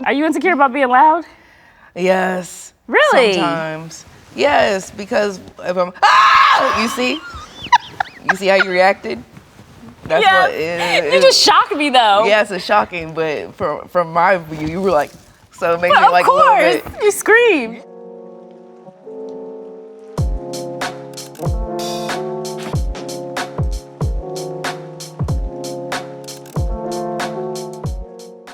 Are you insecure about being loud? Yes. Really? Sometimes. Yes, because if I'm, you see how you reacted? That's what You just shocked me though. Yes, it's shocking, but from my view, you were like, so it makes Well, me like of course. a little bit. You screamed.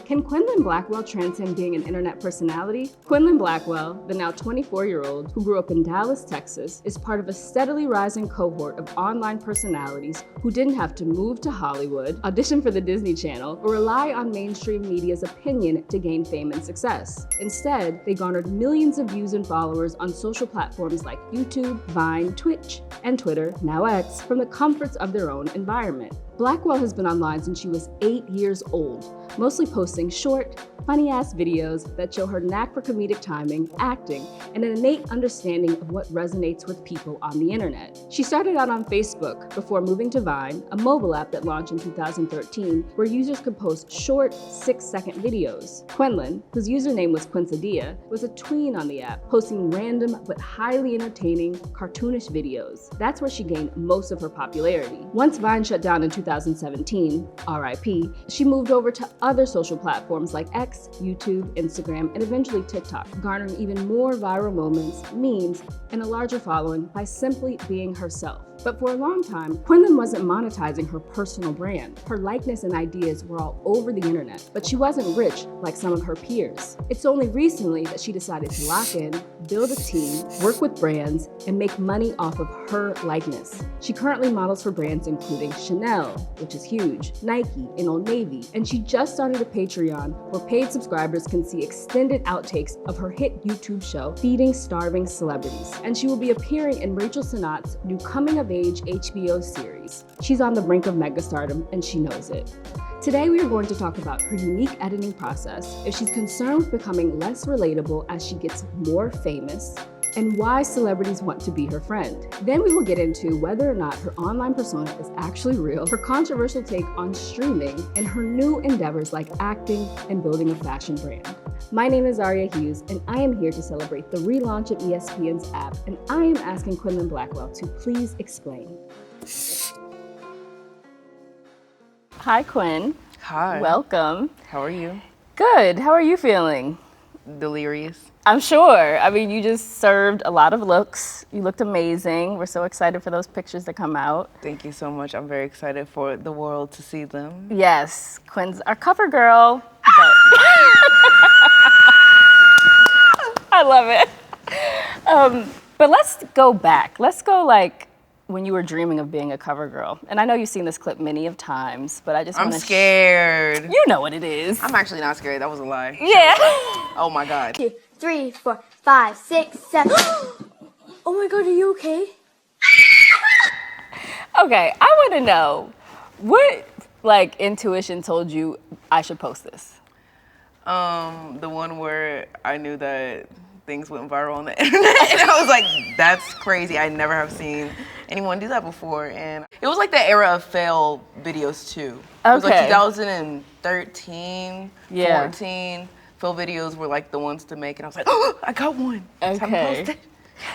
Can Quenlin Blackwell transcend being an internet personality? Quenlin Blackwell, the now 24-year-old who grew up in Dallas, Texas, is part of a steadily rising cohort of online personalities who didn't have to move to Hollywood, audition for the Disney Channel, or rely on mainstream media's opinion to gain fame and success. Instead, they garnered millions of views and followers on social platforms like YouTube, Vine, Twitch, and Twitter, now X, from the comforts of their own environment. Blackwell has been online since she was 8 years old, mostly posting short, funny-ass videos that show her knack for comedic timing, acting, and an innate understanding of what resonates with people on the internet. She started out on Facebook before moving to Vine, a mobile app that launched in 2013, where users could post short, 6-second videos. Quenlin, whose username was cont'd, was a tween on the app, posting random but highly entertaining, cartoonish videos. That's where she gained most of her popularity. Once Vine shut down in 2017, RIP, she moved over to other social platforms like X, YouTube, Instagram, and eventually TikTok, garnering even more viral moments, memes, and a larger following by simply being herself. But for a long time, Quenlin wasn't monetizing her personal brand. Her likeness and ideas were all over the internet, but she wasn't rich like some of her peers. It's only recently that she decided to lock in, build a team, work with brands, and make money off of her likeness. She currently models for brands including Chanel, which is huge, Nike, and Old Navy, and she just started a Patreon where paid subscribers can see extended outtakes of her hit YouTube show, Feeding Starving Celebrities. And she will be appearing in Rachel Sennat's new coming-of-age HBO series. She's on the brink of megastardom, and she knows it. Today, we are going to talk about her unique editing process, if she's concerned with becoming less relatable as she gets more famous, and why celebrities want to be her friend. Then we will get into whether or not her online persona is actually real, her controversial take on streaming, and her new endeavors like acting and building a fashion brand. My name is Aria Hughes, and I am here to celebrate the relaunch of ESPN's app, and I am asking Quenlin Blackwell to please explain. Hi, Quinn. Hi. Welcome. How are you? Good. How are you feeling? Delirious. I'm sure. I mean, you just served a lot of looks. You looked amazing. We're so excited for those pictures to come out. Thank you so much. I'm very excited for the world to see them. Yes, Quinn's our cover girl. But I love it. But let's go back. Let's go like when you were dreaming of being a cover girl. And I know you've seen this clip many of times, but I just I'm scared. You know what it is. I'm actually not scared. That was a lie. Yeah. Oh my God. 2, 3, 4, 5, 6, 7. Oh my God, are you okay? Okay, I want to know what like intuition told you I should post this. The one where I knew that things went viral on the internet, and I was like, that's crazy. I never have seen anyone do that before. And it was like the era of fail videos too. It was like 2013, 14. Fail videos were like the ones to make, and I was like, oh, I got one. It's time to post it.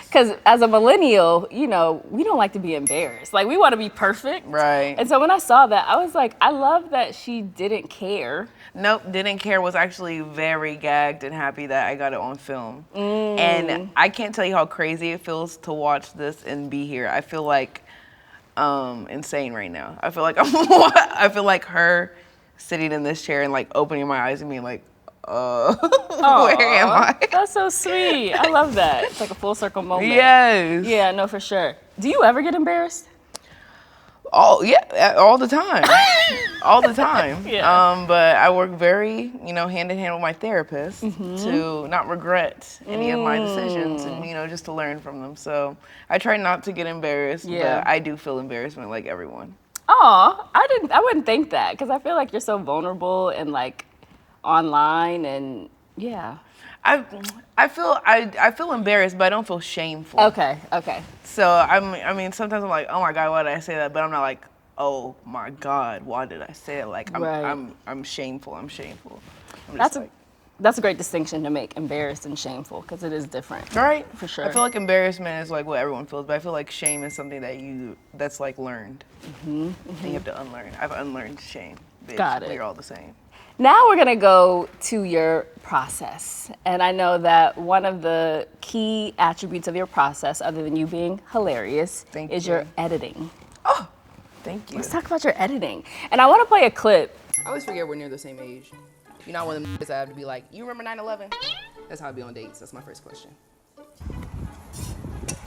Because as a millennial, you know, we don't like to be embarrassed. Like, we want to be perfect. Right. And so when I saw that, I was like, I love that she didn't care. Nope, didn't care. Was actually very gagged and happy that I got it on film. And I can't tell you how crazy it feels to watch this and be here. I feel like insane right now. I feel like I feel like her sitting in this chair and like opening my eyes and being like, where am I? That's so sweet. I love that. It's like a full circle moment. Yes. Yeah, no, for sure. Do you ever get embarrassed? Oh yeah, all the time. All the time. Yeah. But I work very, hand in hand with my therapist to not regret any of my decisions and, just to learn from them. So I try not to get embarrassed, but I do feel embarrassment like everyone. Oh, I wouldn't think that, because I feel like you're so vulnerable and like online and I feel embarrassed, but I don't feel shameful. Okay. So I mean sometimes I'm like, oh my God, why did I say that? But I'm not like, oh my God, why did I say it? Like I'm shameful. I'm shameful. I'm just that's a great distinction to make, embarrassed and shameful, because it is different. Right? For sure. I feel like embarrassment is like what everyone feels, but I feel like shame is something that's like learned. And you have to unlearn. I've unlearned shame. Bitch, Got it. We're all the same. Now we're gonna go to your process. And I know that one of the key attributes of your process, other than you being hilarious, is your editing. Oh, thank you. Let's talk about your editing. And I wanna play a clip. I always forget we're near the same age. You know, one of them niggas I have to be like, you remember 9/11? That's how I be on dates. That's my first question.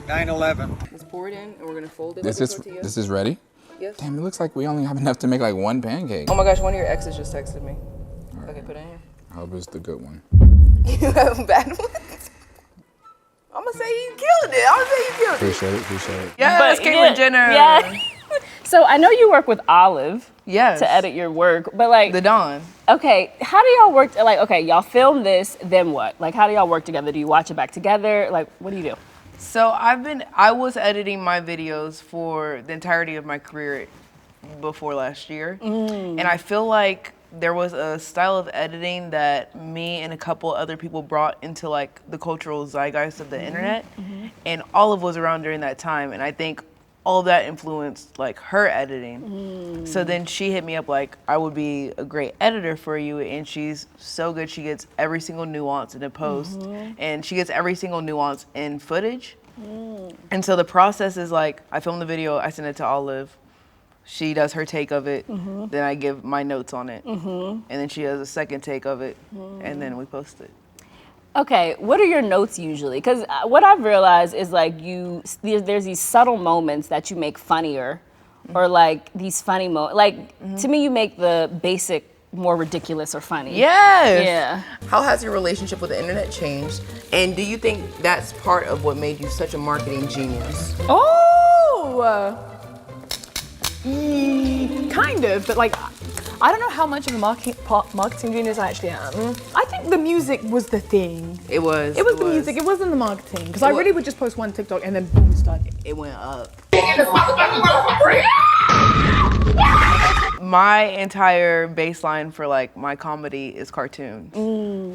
9/11. Let's pour it in, and we're gonna fold it This like a is tortilla. this is ready? Yes. Damn, it looks like we only have enough to make like one pancake. Oh my gosh, one of your exes just texted me. Okay, put it in here. I hope it's the good one. You have bad ones? I'm gonna say you killed it. I'm gonna say you killed it. Appreciate it. Yes, Caitlyn Jenner. Yeah. So I know you work with Olive Yes. to edit your work, but like, The Dawn. okay, how do y'all work? Like, okay, y'all film this, then what? Like, how do y'all work together? Do you watch it back together? Like, what do you do? So I was editing my videos for the entirety of my career before last year. And I feel like there was a style of editing that me and a couple other people brought into like the cultural zeitgeist of the internet. And Olive was around during that time. And I think all of that influenced like her editing. So then she hit me up like, I would be a great editor for you. And she's so good. She gets every single nuance in a post and she gets every single nuance in footage. And so the process is like, I film the video, I send it to Olive. She does her take of it. Then I give my notes on it. And then she does a second take of it. And then we post it. Okay, what are your notes usually? Because what I've realized is like there's these subtle moments that you make funnier, or like these funny moments. Like to me, you make the basic more ridiculous or funny. Yes. Yeah. How has your relationship with the internet changed? And do you think that's part of what made you such a marketing genius? Oh! Kind of, but like, I don't know how much of a marketing genius I actually am. I think the music was the thing. It was. It was the music, it wasn't the marketing. Because I really would just post one TikTok and then boom, it started. It went up. My entire baseline for like my comedy is cartoons.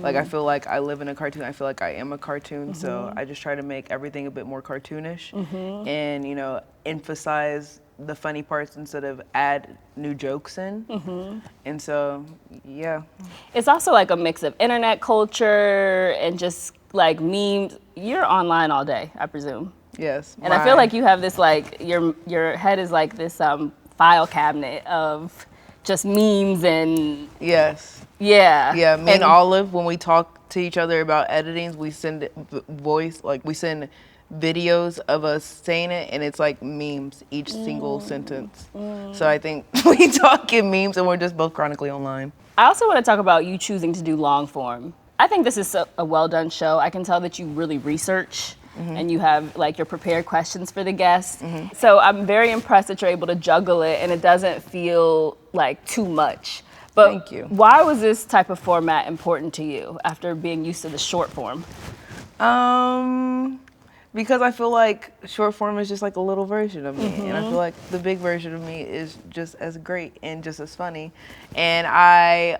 Like I feel like I live in a cartoon. I feel like I am a cartoon. So I just try to make everything a bit more cartoonish and, you know, emphasize the funny parts instead of add new jokes in. And so, yeah. It's also like a mix of internet culture and just like memes. You're online all day, I presume. Yes. And I feel like you have this like, your head is like this file cabinet of just memes and Yes. yeah. Yeah, me and Olive, when we talk to each other about editings, we send voice, like we send videos of us saying it, and it's like memes, each single sentence. So I think we talk in memes, and we're just both chronically online. I also want to talk about you choosing to do long form. I think this is a well done show. I can tell that you really research and you have like your prepared questions for the guests. So I'm very impressed that you're able to juggle it and it doesn't feel like too much. But Thank you. Why was this type of format important to you after being used to the short form? Because I feel like short form is just like a little version of me. And I feel like the big version of me is just as great and just as funny. And I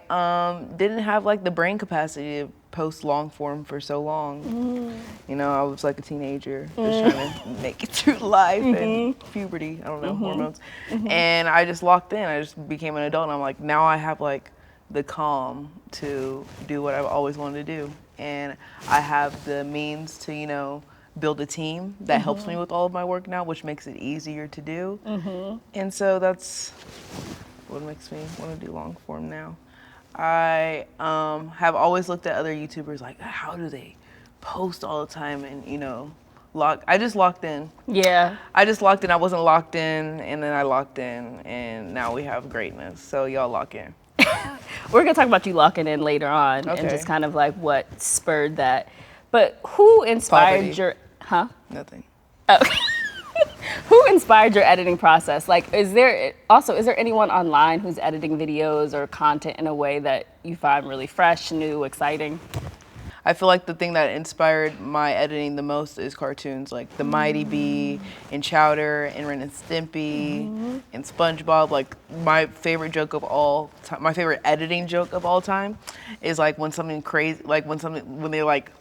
didn't have like the brain capacity to post long form for so long. You know, I was like a teenager just trying to make it through life and puberty, I don't know, hormones. And I just locked in. I just became an adult and I'm like, now I have like the calm to do what I've always wanted to do. And I have the means to, you know, build a team that helps me with all of my work now, which makes it easier to do. And so that's what makes me want to do long form now. I have always looked at other YouTubers like, how do they post all the time and, you know, I just locked in. Yeah. I just locked in. I wasn't locked in, and then I locked in, and now we have greatness. So y'all lock in. We're gonna talk about you locking in later on and Okay. just kind of like what spurred that. But who inspired Poverty. your, Nothing. Who inspired your editing process? Like, is there anyone online who's editing videos or content in a way that you find really fresh, new, exciting? I feel like the thing that inspired my editing the most is cartoons, like the Mighty Bee and Chowder and Ren and Stimpy and SpongeBob. Like my favorite joke of all time, my favorite editing joke of all time is like when something crazy, like when they're like,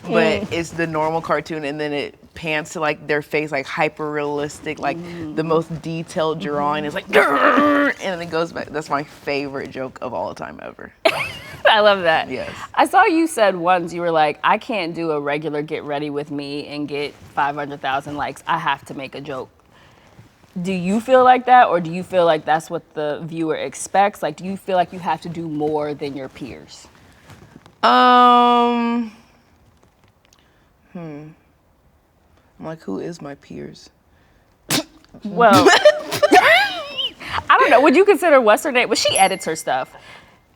but it's the normal cartoon and then it pans to like their face, like hyper realistic, like the most detailed drawing is like, and then it goes back. That's my favorite joke of all time ever. I love that. Yes. I saw you said once, you were like, I can't do a regular get ready with me and get 500,000 likes. I have to make a joke. Do you feel like that, or do you feel like that's what the viewer expects? Like, do you feel like you have to do more than your peers? I'm like, who is my peers? Well, I don't know. Would you consider what's her name? Well, she edits her stuff.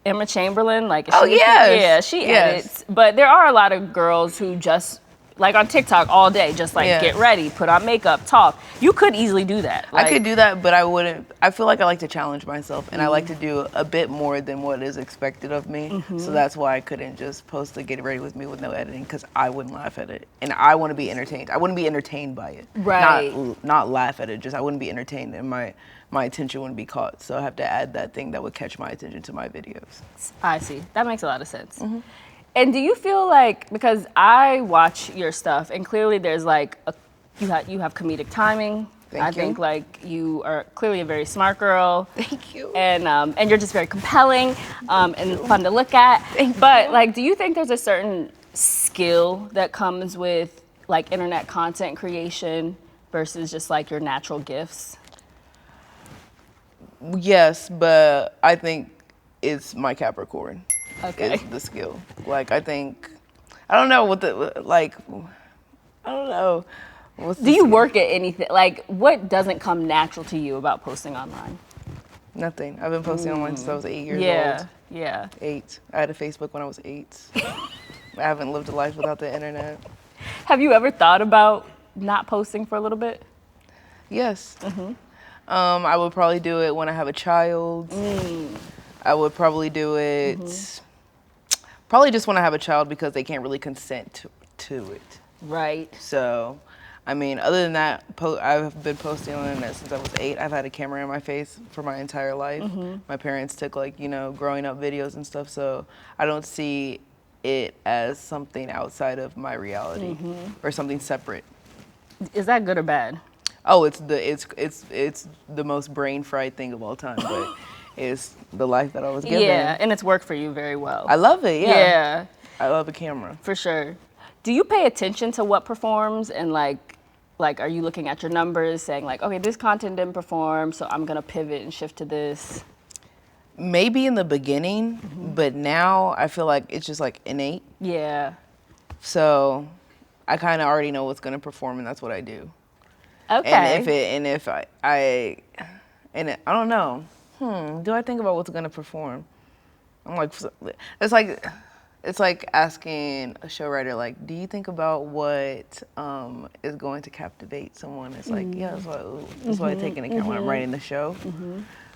Emma Chamberlain, like, Oh, yes. yeah, she Yes. edits. But there are a lot of girls who just, like on TikTok all day, just like Yes. get ready, put on makeup, talk. You could easily do that. I could do that, but I wouldn't. I feel like I like to challenge myself, and I like to do a bit more than what is expected of me. So that's why I couldn't just post a get ready with me with no editing, because I wouldn't laugh at it, and I want to be entertained. I wouldn't be entertained by it. Right. Not laugh at it. Just I wouldn't be entertained, and my attention wouldn't be caught. So I have to add that thing that would catch my attention to my videos. I see. That makes a lot of sense. And do you feel like, because I watch your stuff, and clearly there's like, you have comedic timing. I think like you are clearly a very smart girl. Thank you. And you're just very compelling and fun to look at. But like, do you think there's a certain skill that comes with like internet content creation versus just like your natural gifts? Yes, but I think it's my Capricorn. Okay. Is the skill. Like I think, I don't know what the like. I don't know. Do you work at anything? Like, what doesn't come natural to you about posting online? Nothing. I've been posting online since I was 8 years old. Yeah. 8. I had a Facebook when I was 8. I haven't lived a life without the internet. Have you ever thought about not posting for a little bit? Yes. I would probably do it when I have a child. I would probably do it probably just when I have a child, because they can't really consent to it. Right. So, I mean, other than that, I've been posting on the internet since I was 8. I've had a camera in my face for my entire life. My parents took like, growing up videos and stuff, so I don't see it as something outside of my reality or something separate. Is that good or bad? Oh, it's the most brain fried thing of all time, but it's the life that I was given. Yeah, and it's worked for you very well. I love it. Yeah, I love a camera. for sure. Do you pay attention to what performs, and like are you looking at your numbers saying like, okay, this content didn't perform, so I'm gonna pivot and shift to this? Maybe in the beginning, but now I feel like it's just like innate. Yeah. So I kind of already know what's gonna perform, and that's what I do. Okay. I don't know. Do I think about what's gonna perform? I'm like, it's like asking a show writer, like, do you think about what is going to captivate someone? It's like, yeah, that's what I take into account when I'm writing the show.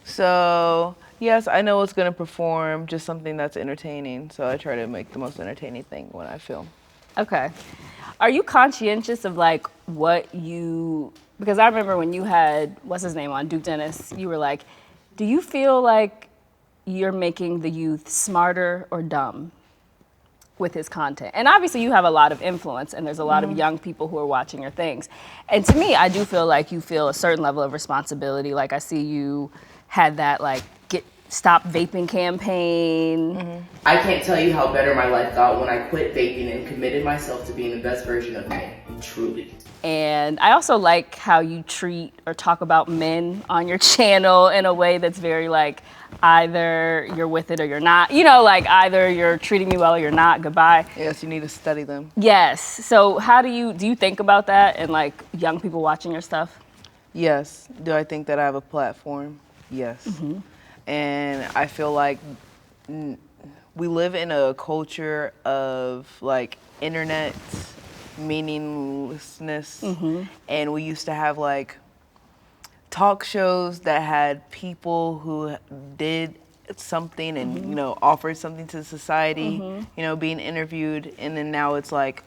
So yes, I know what's gonna perform, just something that's entertaining. So I try to make the most entertaining thing when I film. Okay. Are you conscientious of like because I remember when you had, what's his name on, Duke Dennis, you were like, do you feel like you're making the youth smarter or dumb with his content? And obviously you have a lot of influence, and there's a lot of young people who are watching your things. And to me, I do feel like you feel a certain level of responsibility. Like I see you had that like stop vaping campaign. I can't tell you how better my life got when I quit vaping and committed myself to being the best version of me, truly. And I also like how you treat or talk about men on your channel in a way that's very like, either you're with it or you're not. Like either you're treating me well or you're not, goodbye. Yes, you need to study them. Yes. So how do you think about that and like young people watching your stuff? Yes. Do I think that I have a platform? Yes. And I feel like we live in a culture of like internet meaninglessness, and we used to have like talk shows that had people who did something and you know offered something to society, you know, being interviewed, and then now it's like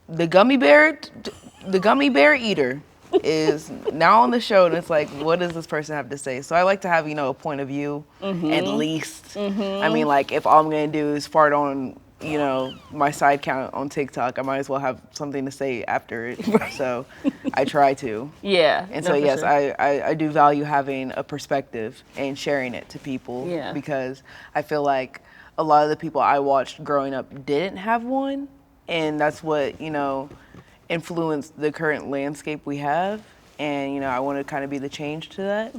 the gummy bear eater is now on the show, and it's like, what does this person have to say? So I like to have, you know, a point of view at least. I mean, like, if all I'm gonna do is fart on, you know, my side count on TikTok, I might as well have something to say after it. So I try to. Yeah. And so yes, sure. I do value having a perspective and sharing it to people, because I feel like a lot of the people I watched growing up didn't have one, and that's what, you know, influenced the current landscape we have. And you know, I want to kind of be the change to that,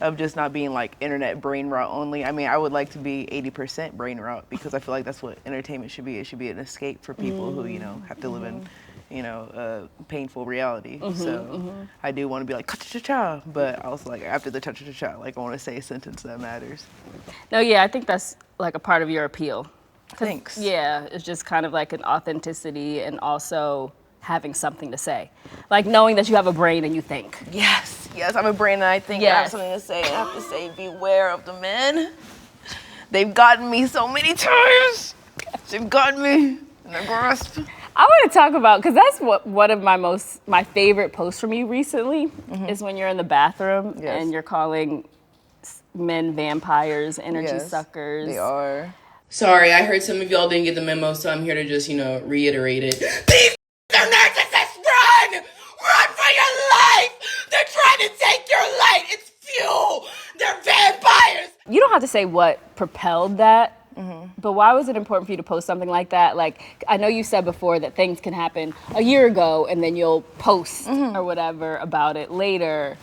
of just not being like internet brain rot only. I mean, I would like to be 80% brain rot, because I feel like that's what entertainment should be. It should be an escape for people who, you know, have to live in, you know, painful reality. So I do want to be like cha-cha-cha, but also like after the cha-cha-cha, like I want to say a sentence that matters. No, yeah, I think that's like a part of your appeal. Thanks. Yeah, it's just kind of like an authenticity, and also having something to say. Like knowing that you have a brain and you think. Yes, yes, I'm a brain and I think I have something to say. And I have to say, beware of the men. They've gotten me so many times. They've gotten me in their grasp. I want to talk about, because that's what one of my favorite posts from you recently is when you're in the bathroom and you're calling men vampires, energy suckers. They are. Sorry, I heard some of y'all didn't get the memo, so I'm here to just, you know, reiterate it. These are narcissists! Run! Run for your life! They're trying to take your light! It's fuel! They're vampires! You don't have to say what propelled that, but why was it important for you to post something like that? Like, I know you said before that things can happen a year ago and then you'll post or whatever about it later.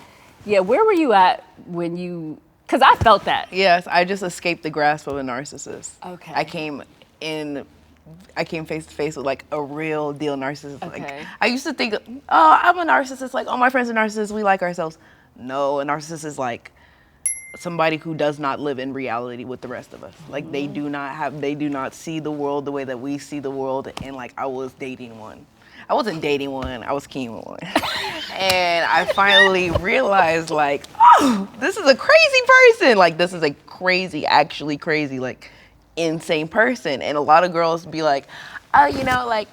Yeah, where were you at when you, because I felt that. Yes, I just escaped the grasp of a narcissist. Okay. I came face to face with like a real deal narcissist. Okay. Like, I used to think, oh, I'm a narcissist. Like, all my friends are narcissists. We like ourselves. No, a narcissist is like somebody who does not live in reality with the rest of us. Like, they do not see the world the way that we see the world. And like, I was dating one. I wasn't dating one, I was keen with one. And I finally realized, like, oh, this is a crazy person. Like, this is a crazy, actually crazy, like, insane person. And a lot of girls be like, oh, you know, like,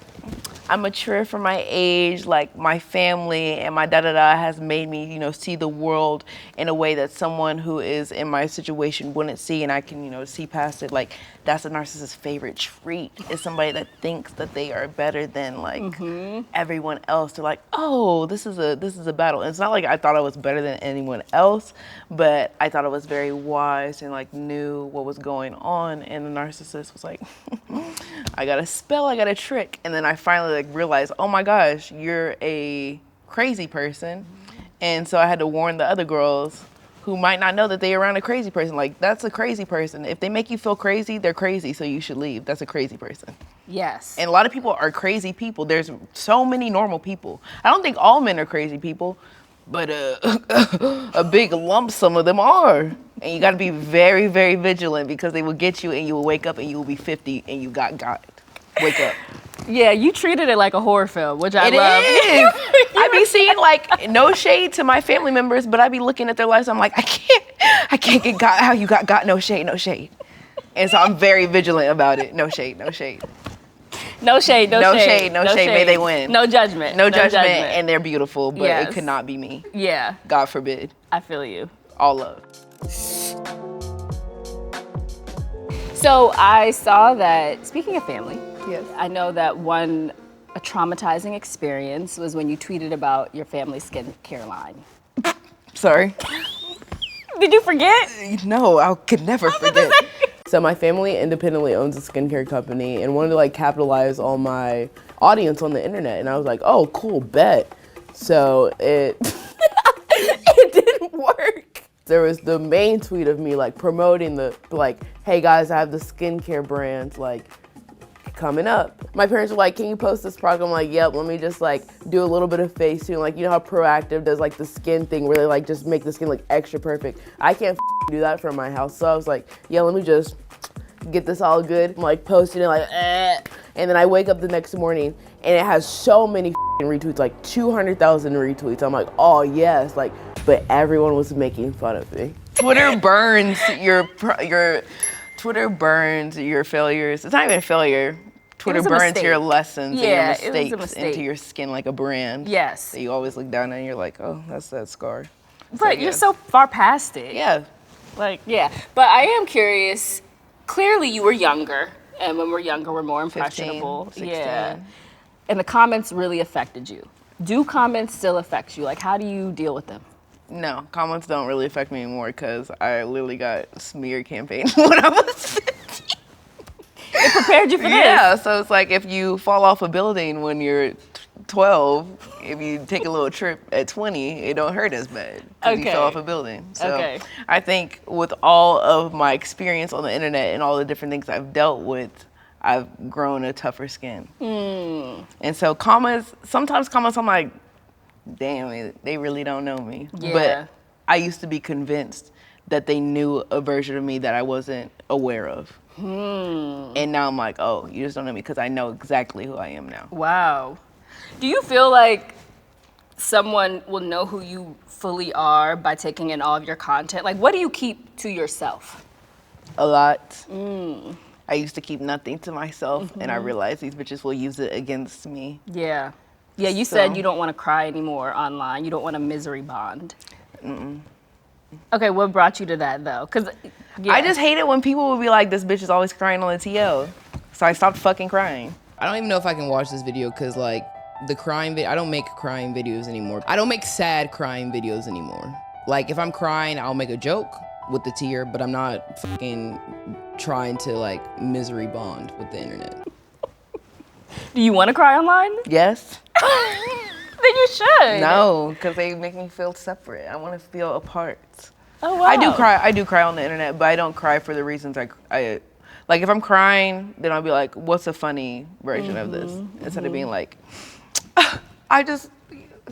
I'm mature for my age, like my family and my da-da-da has made me, you know, see the world in a way that someone who is in my situation wouldn't see, and I can, you know, see past it. Like, that's a narcissist's favorite trait, is somebody that thinks that they are better than like everyone else. They're like, oh, this is a battle. And it's not like I thought I was better than anyone else, but I thought I was very wise and like knew what was going on. And the narcissist was like, I got a spell, I got a trick. And then I finally like realized, oh my gosh, you're a crazy person. And so I had to warn the other girls who might not know that they're around a crazy person. Like, that's a crazy person. If they make you feel crazy, they're crazy, so you should leave. That's a crazy person. Yes. And a lot of people are crazy people. There's so many normal people. I don't think all men are crazy people, but a big lump some of them are. And you gotta be very, very vigilant, because they will get you and you will wake up and you will be 50 and you got. Wake up. Yeah, you treated it like a horror film, which I love. It is. I be seeing, like, no shade to my family members, but I be looking at their lives. I'm like, I can't get got how you got no shade. And so I'm very vigilant about it. No shade. No shade. May they win. No judgment. No judgment. And they're beautiful, but it could not be me. Yeah. God forbid. I feel you. All love. So I saw that, speaking of family, yes, I know that a traumatizing experience was when you tweeted about your family's skincare line. Sorry. Did you forget? No, I could never forget. So my family independently owns a skincare company and wanted to like capitalize on my audience on the internet. And I was like, oh, cool, bet. So it didn't work. There was the main tweet of me like promoting the, like, hey guys, I have the skincare brands like coming up. My parents were like, can you post this product? I'm like, yep, let me just like do a little bit of Facetune. Like, you know how Proactive does like the skin thing where they like just make the skin look extra perfect. I can't do that from my house. So I was like, yeah, let me just get this all good. I'm like posting it like, and then I wake up the next morning and it has so many retweets, like 200,000 retweets. I'm like, oh yes, like, but everyone was making fun of me. Twitter burns your Twitter burns your failures. It's not even a failure. Twitter was a burns mistake. your lessons Yeah, and it your was a mistakes mistake. into your skin like a brand. Yes. That you always look down and you're like, oh, that's that scar. But you're so far past it. Yeah. Like, yeah. But I am curious. Clearly, you were younger. And when we're younger, we're more impressionable. 15, 16. Yeah. And the comments really affected you. Do comments still affect you? Like, how do you deal with them? No, comments don't really affect me anymore because I literally got smear campaign when I was 15. It prepared you for this. Yeah, so it's like if you fall off a building when you're 12, if you take a little trip at 20, it don't hurt as bad because you fell off a building. So I think with all of my experience on the internet and all the different things I've dealt with, I've grown a tougher skin. And so sometimes comments I'm like, damn, they really don't know me. Yeah. But I used to be convinced that they knew a version of me that I wasn't aware of. And now I'm like, oh, you just don't know me because I know exactly who I am now. Wow. Do you feel like someone will know who you fully are by taking in all of your content? Like, what do you keep to yourself? A lot. I used to keep nothing to myself, and I realized these bitches will use it against me. Yeah. Yeah, you said you don't want to cry anymore online. You don't want a misery bond. Okay, what brought you to that, though? Because I just hate it when people will be like, this bitch is always crying on the TL. So I stopped fucking crying. I don't even know if I can watch this video because like the crying I don't make crying videos anymore. I don't make sad crying videos anymore. Like if I'm crying, I'll make a joke with the tear, but I'm not fucking trying to like misery bond with the internet. Do you want to cry online? Yes. Then you should. No, because they make me feel separate. I want to feel apart. Oh, wow. I do cry on the internet, but I don't cry for the reasons I like if I'm crying, then I'll be like, what's a funny version of this? Instead of being like, I just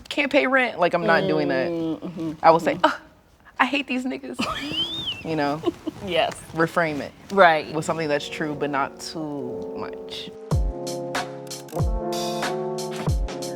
can't pay rent. Like I'm not doing that. I will say, I hate these niggas. You know? Yes. Reframe it. Right. With something that's true, but not too much.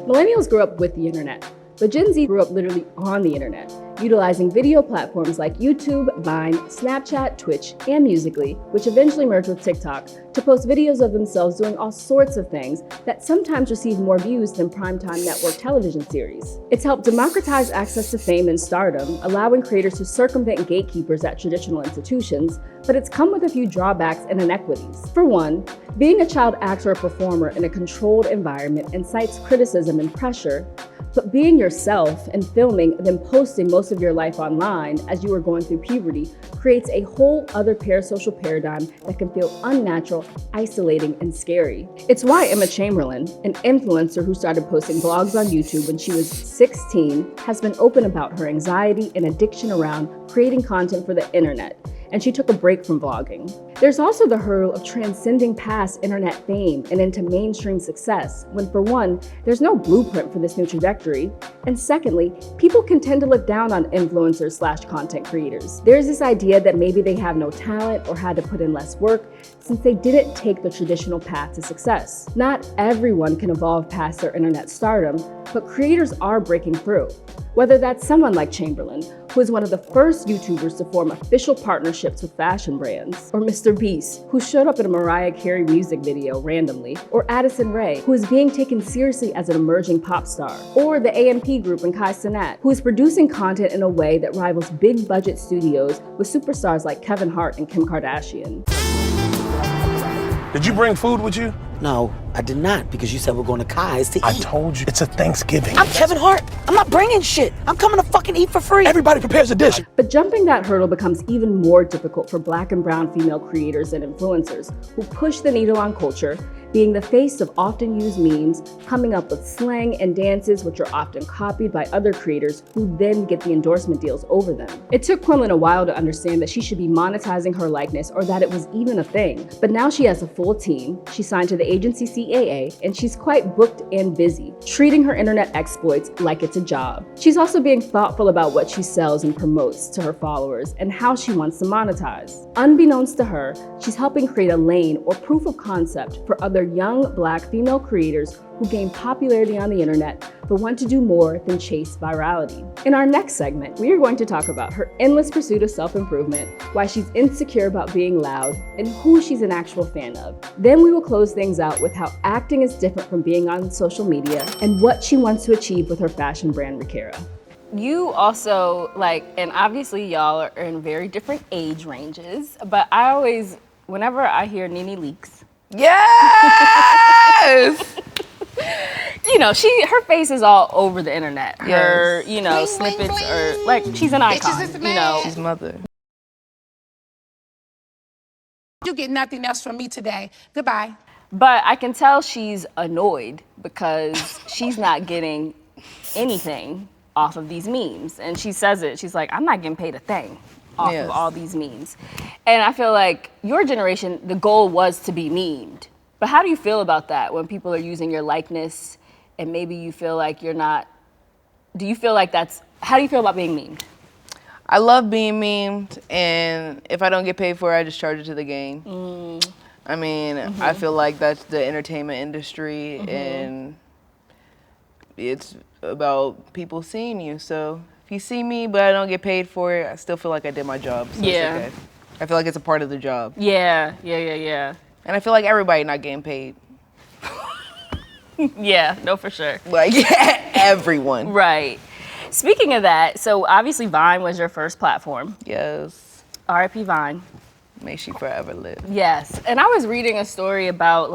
Millennials grew up with the internet, but Gen Z grew up literally on the internet, utilizing video platforms like YouTube, Vine, Snapchat, Twitch, and Musical.ly, which eventually merged with TikTok, to post videos of themselves doing all sorts of things that sometimes receive more views than primetime network television series. It's helped democratize access to fame and stardom, allowing creators to circumvent gatekeepers at traditional institutions, but it's come with a few drawbacks and inequities. For one, being a child actor or performer in a controlled environment incites criticism and pressure, but being yourself and filming, then posting most of your life online as you are going through puberty creates a whole other parasocial paradigm that can feel unnatural, isolating, and scary. It's why Emma Chamberlain, an influencer who started posting vlogs on YouTube when she was 16, has been open about her anxiety and addiction around creating content for the internet, and she took a break from vlogging. There's also the hurdle of transcending past internet fame and into mainstream success, when for one, there's no blueprint for this new trajectory, and secondly, people can tend to look down on influencers/content creators. There's this idea that maybe they have no talent or had to put in less work since they didn't take the traditional path to success. Not everyone can evolve past their internet stardom, but creators are breaking through. Whether that's someone like Chamberlain, who is one of the first YouTubers to form official partnerships with fashion brands, or Mr. Beast, who showed up in a Mariah Carey music video randomly, or Addison Rae, who is being taken seriously as an emerging pop star, or the AMP Group and Kai Cenat, who is producing content in a way that rivals big budget studios with superstars like Kevin Hart and Kim Kardashian. Did you bring food with you? No, I did not, because you said we're going to Kai's to eat. I told you, it's a Thanksgiving. I'm Kevin Hart. I'm not bringing shit. I'm coming to fucking eat for free. Everybody prepares a dish. But jumping that hurdle becomes even more difficult for Black and brown female creators and influencers who push the needle on culture, being the face of often used memes, coming up with slang and dances which are often copied by other creators who then get the endorsement deals over them. It took Quenlin a while to understand that she should be monetizing her likeness or that it was even a thing, but now she has a full team, she signed to the agency CAA, and she's quite booked and busy, treating her internet exploits like it's a job. She's also being thoughtful about what she sells and promotes to her followers and how she wants to monetize. Unbeknownst to her, she's helping create a lane or proof of concept for other young Black female creators who gain popularity on the internet but want to do more than chase virality. In our next segment, we are going to talk about her endless pursuit of self-improvement, why she's insecure about being loud, and who she's an actual fan of. Then we will close things out with how acting is different from being on social media and what she wants to achieve with her fashion brand, Rikera. You also, and obviously y'all are in very different age ranges, but I always, whenever I hear Nene Leakes, Yes! Her face is all over the internet. Her, Yes. snippets are, she's an icon, She's mother. You get nothing else from me today. Goodbye. But I can tell she's annoyed because she's not getting anything off of these memes. And she says it, she's like, I'm not getting paid a thing off of all these memes. And I feel like your generation, the goal was to be memed. But how do you feel about that when people are using your likeness and maybe you feel like you're not, how do you feel about being memed? I love being memed, and if I don't get paid for it, I just charge it to the game. I mean, I feel like that's the entertainment industry, and it's about people seeing you. So if you see me, but I don't get paid for it, I still feel like I did my job. So it's okay. I feel like it's a part of the job. Yeah. And I feel like everybody not getting paid. Yeah, no, for sure. Everyone. Right. Speaking of that, so obviously Vine was your first platform. Yes. R.I.P. Vine. May she forever live. Yes. And I was reading a story about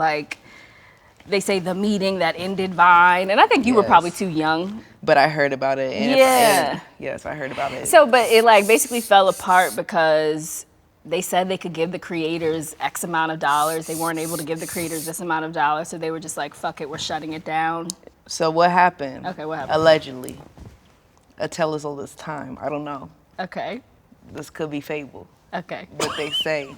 they say the meeting that ended Vine, and I think you were probably too young. But I heard about it. And yes, I heard about it. So, but it basically fell apart because they said they could give the creators X amount of dollars. They weren't able to give the creators this amount of dollars, so they were just like, fuck it, we're shutting it down. So what happened? Okay, what happened? Allegedly. Tell us all this time. I don't know. Okay. This could be fable. Okay. But they say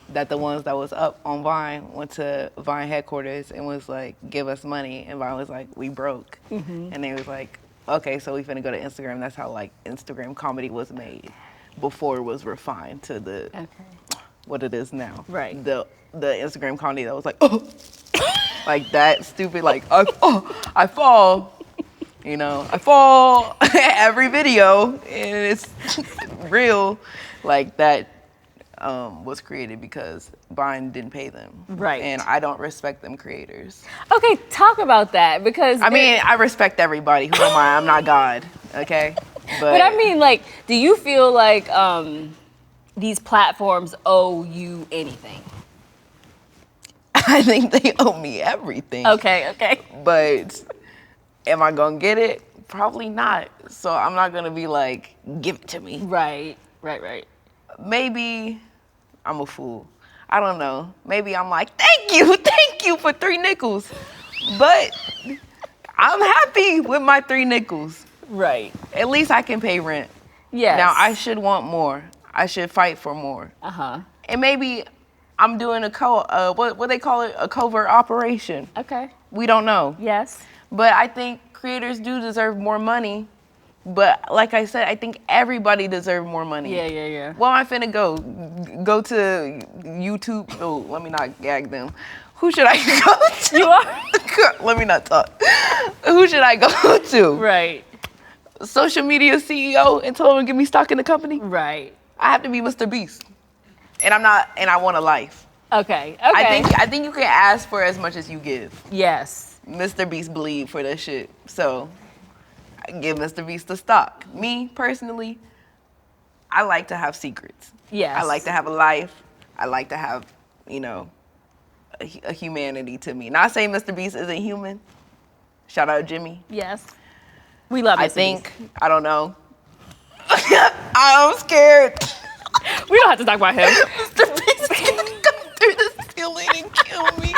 that the ones that was up on Vine went to Vine headquarters and was like, give us money. And Vine was like, we broke. And they was like, okay, so we finna go to Instagram. That's how Instagram comedy was made before it was refined to the what it is now. Right. The Instagram comedy that was like, oh, like that stupid, I fall. I fall every video, and it's real. That was created because Vine didn't pay them. Right. And I don't respect them creators. Okay, talk about that because I respect everybody. Who am I? I'm not God. Okay. But I mean, do you feel like these platforms owe you anything? I think they owe me everything. Okay. But am I gonna get it? Probably not. So I'm not gonna be like, give it to me. Right. Maybe I'm a fool. I don't know. Maybe I'm like, thank you for 3 nickels. But I'm happy with my 3 nickels. Right. At least I can pay rent. Yes. Now I should want more. I should fight for more. And maybe I'm doing what they call it, a covert operation. Okay. We don't know. Yes. But I think creators do deserve more money. But like I said, I think everybody deserves more money. Yeah. Well, I'm finna go to YouTube. Oh, let me not gag them. Who should I go to? You are? Let me not talk. Who should I go to? Right. Social media CEO and tell them to give me stock in the company? Right. I have to be Mr. Beast. And I'm not, and I want a life. Okay. I think you can ask for as much as you give. Yes. Mr. Beast bleed for that shit. So I give Mr. Beast the stock. Me, personally, I like to have secrets. Yes. I like to have a life. I like to have, a humanity to me. Not saying Mr. Beast isn't human. Shout out Jimmy. Yes. We love Mr. Beast. I don't know. I'm scared. We don't have to talk about him. Mr. Beast can come through the ceiling and kill me.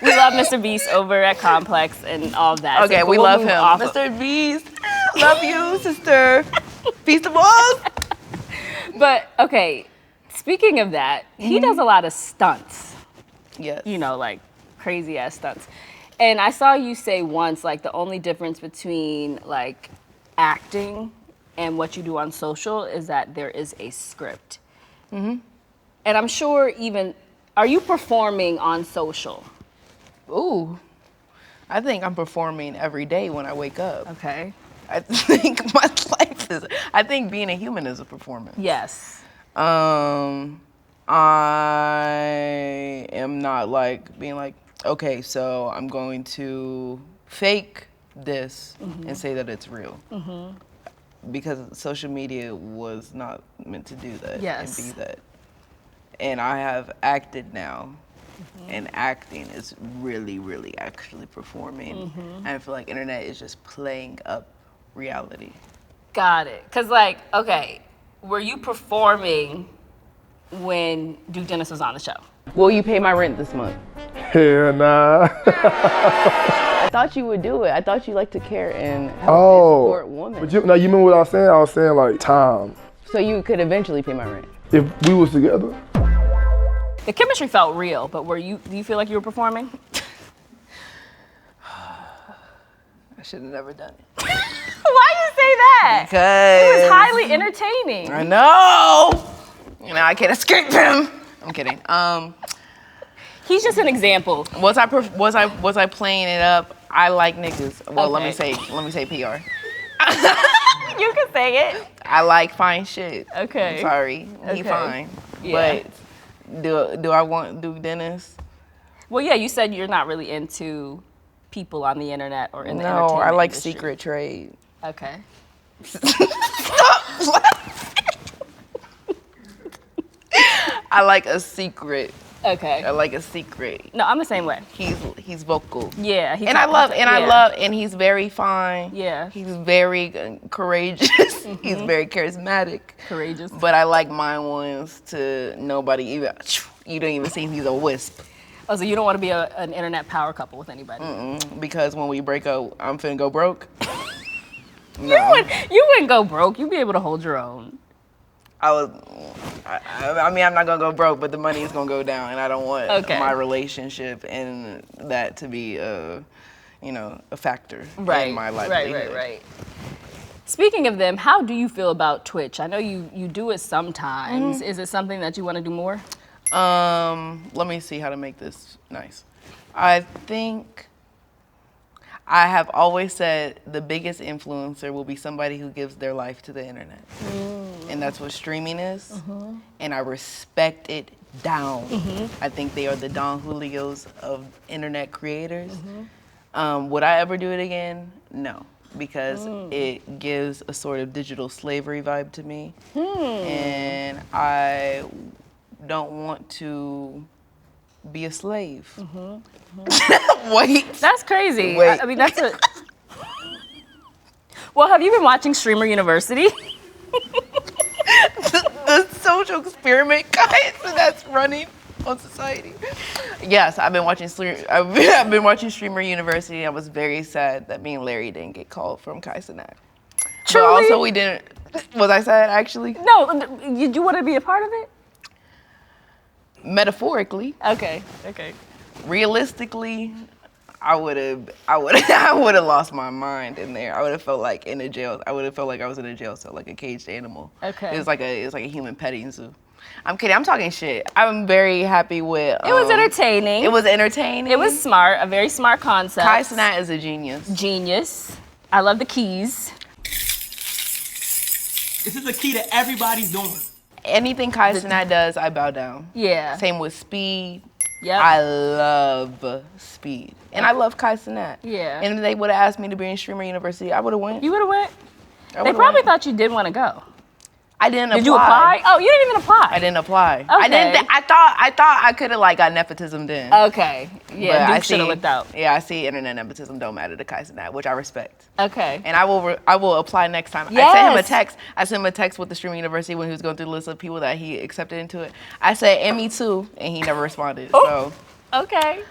We love Mr. Beast over at Complex and all of that. Okay, so we love him. Mr. Beast, love you, sister. Feast of balls. But, okay, speaking of that, he does a lot of stunts. Yes. Crazy ass stunts. And I saw you say once, the only difference between, acting and what you do on social is that there is a script. And I'm sure are you performing on social? Ooh. I think I'm performing every day when I wake up. Okay. I think my life is. I think being a human is a performance. Yes. I am not like being like, okay, so I'm going to fake this and say that it's real. Because social media was not meant to do that and be that. And I have acted now. And acting is really, really actually performing. And I feel like internet is just playing up reality. Got it. Because, like, okay, were you performing when Duke Dennis was on the show? Will you pay my rent this month? Hell nah. I thought you would do it. I thought you like to care and help and support women. But you remember what I was saying? I was saying like time. So you could eventually pay my rent. If we was together. The chemistry felt real, but do you feel like you were performing? I should have never done it. Why you say that? Because it was highly entertaining. I know. You know, I can't escape him. I'm kidding. He's just an example. Was I playing it up? I like niggas. Well, Okay. let me say PR. You can say it. I like fine shit. Okay. I'm sorry, he Okay. fine. Yeah. But do I want Duke Dennis? Well, yeah, you said you're not really into people on the internet or in the No, entertainment I like industry. secret trade. Okay. I like a secret. Okay. I like a secret. No, I'm the same way. He's vocal. Yeah. And he's very fine. Yeah. He's very courageous. He's very charismatic. Courageous. But I like my ones to nobody even, you don't even see he's a wisp. Oh, so you don't want to be an internet power couple with anybody? Because when we break up, I'm finna go broke. You wouldn't go broke. You'd be able to hold your own. I mean, I'm not gonna go broke, but the money is gonna go down, and I don't want my relationship and that to be a factor in my livelihood. Right. Speaking of them, how do you feel about Twitch? I know you do it sometimes. Is it something that you want to do more? Let me see how to make this nice. I think I have always said the biggest influencer will be somebody who gives their life to the internet. And that's what streaming is. And I respect it down. I think they are the Don Julios of internet creators. Would I ever do it again? No, because it gives a sort of digital slavery vibe to me. And I don't want to be a slave. Wait. That's crazy. Wait. I mean, that's a... Well, have you been watching Streamer University? The social experiment, guys, that's running on society. Yes, I've been watching Streamer University. I was very sad that me and Larry didn't get called from Kaisenat. Truly? But also we didn't. Was I sad actually? No, you want to be a part of it? Metaphorically. Okay. Realistically, I would have lost my mind in there. I would have felt like in a jail. I would have felt like I was in a jail cell, like a caged animal. Okay. It was like a human petting zoo. I'm kidding. I'm talking shit. I'm very happy with. It was entertaining. It was entertaining. It was smart. A very smart concept. Kaisenat is a genius. Genius. I love the keys. This is the key to everybody's dorm. Anything Kaisenat does, I bow down. Yeah. Same with speed. Yep. I love speed. And I love Kaisenat. Yeah. And if they would have asked me to be in Streamer University, I would have went. You would have went? I They would've probably went. thought you did want to go. I didn't apply. Did you apply? Oh, you didn't even apply. I didn't apply. Okay. I thought I could have like got nepotism then. Okay. Yeah, But Duke should have looked out. Yeah, I see internet nepotism don't matter to Kaisenat, which I respect. Okay. And I will apply next time. Yes. I sent him a text. I sent him a text with the Streamer University when he was going through the list of people that he accepted into it. I said, and me too, and he never responded. Oh. So okay,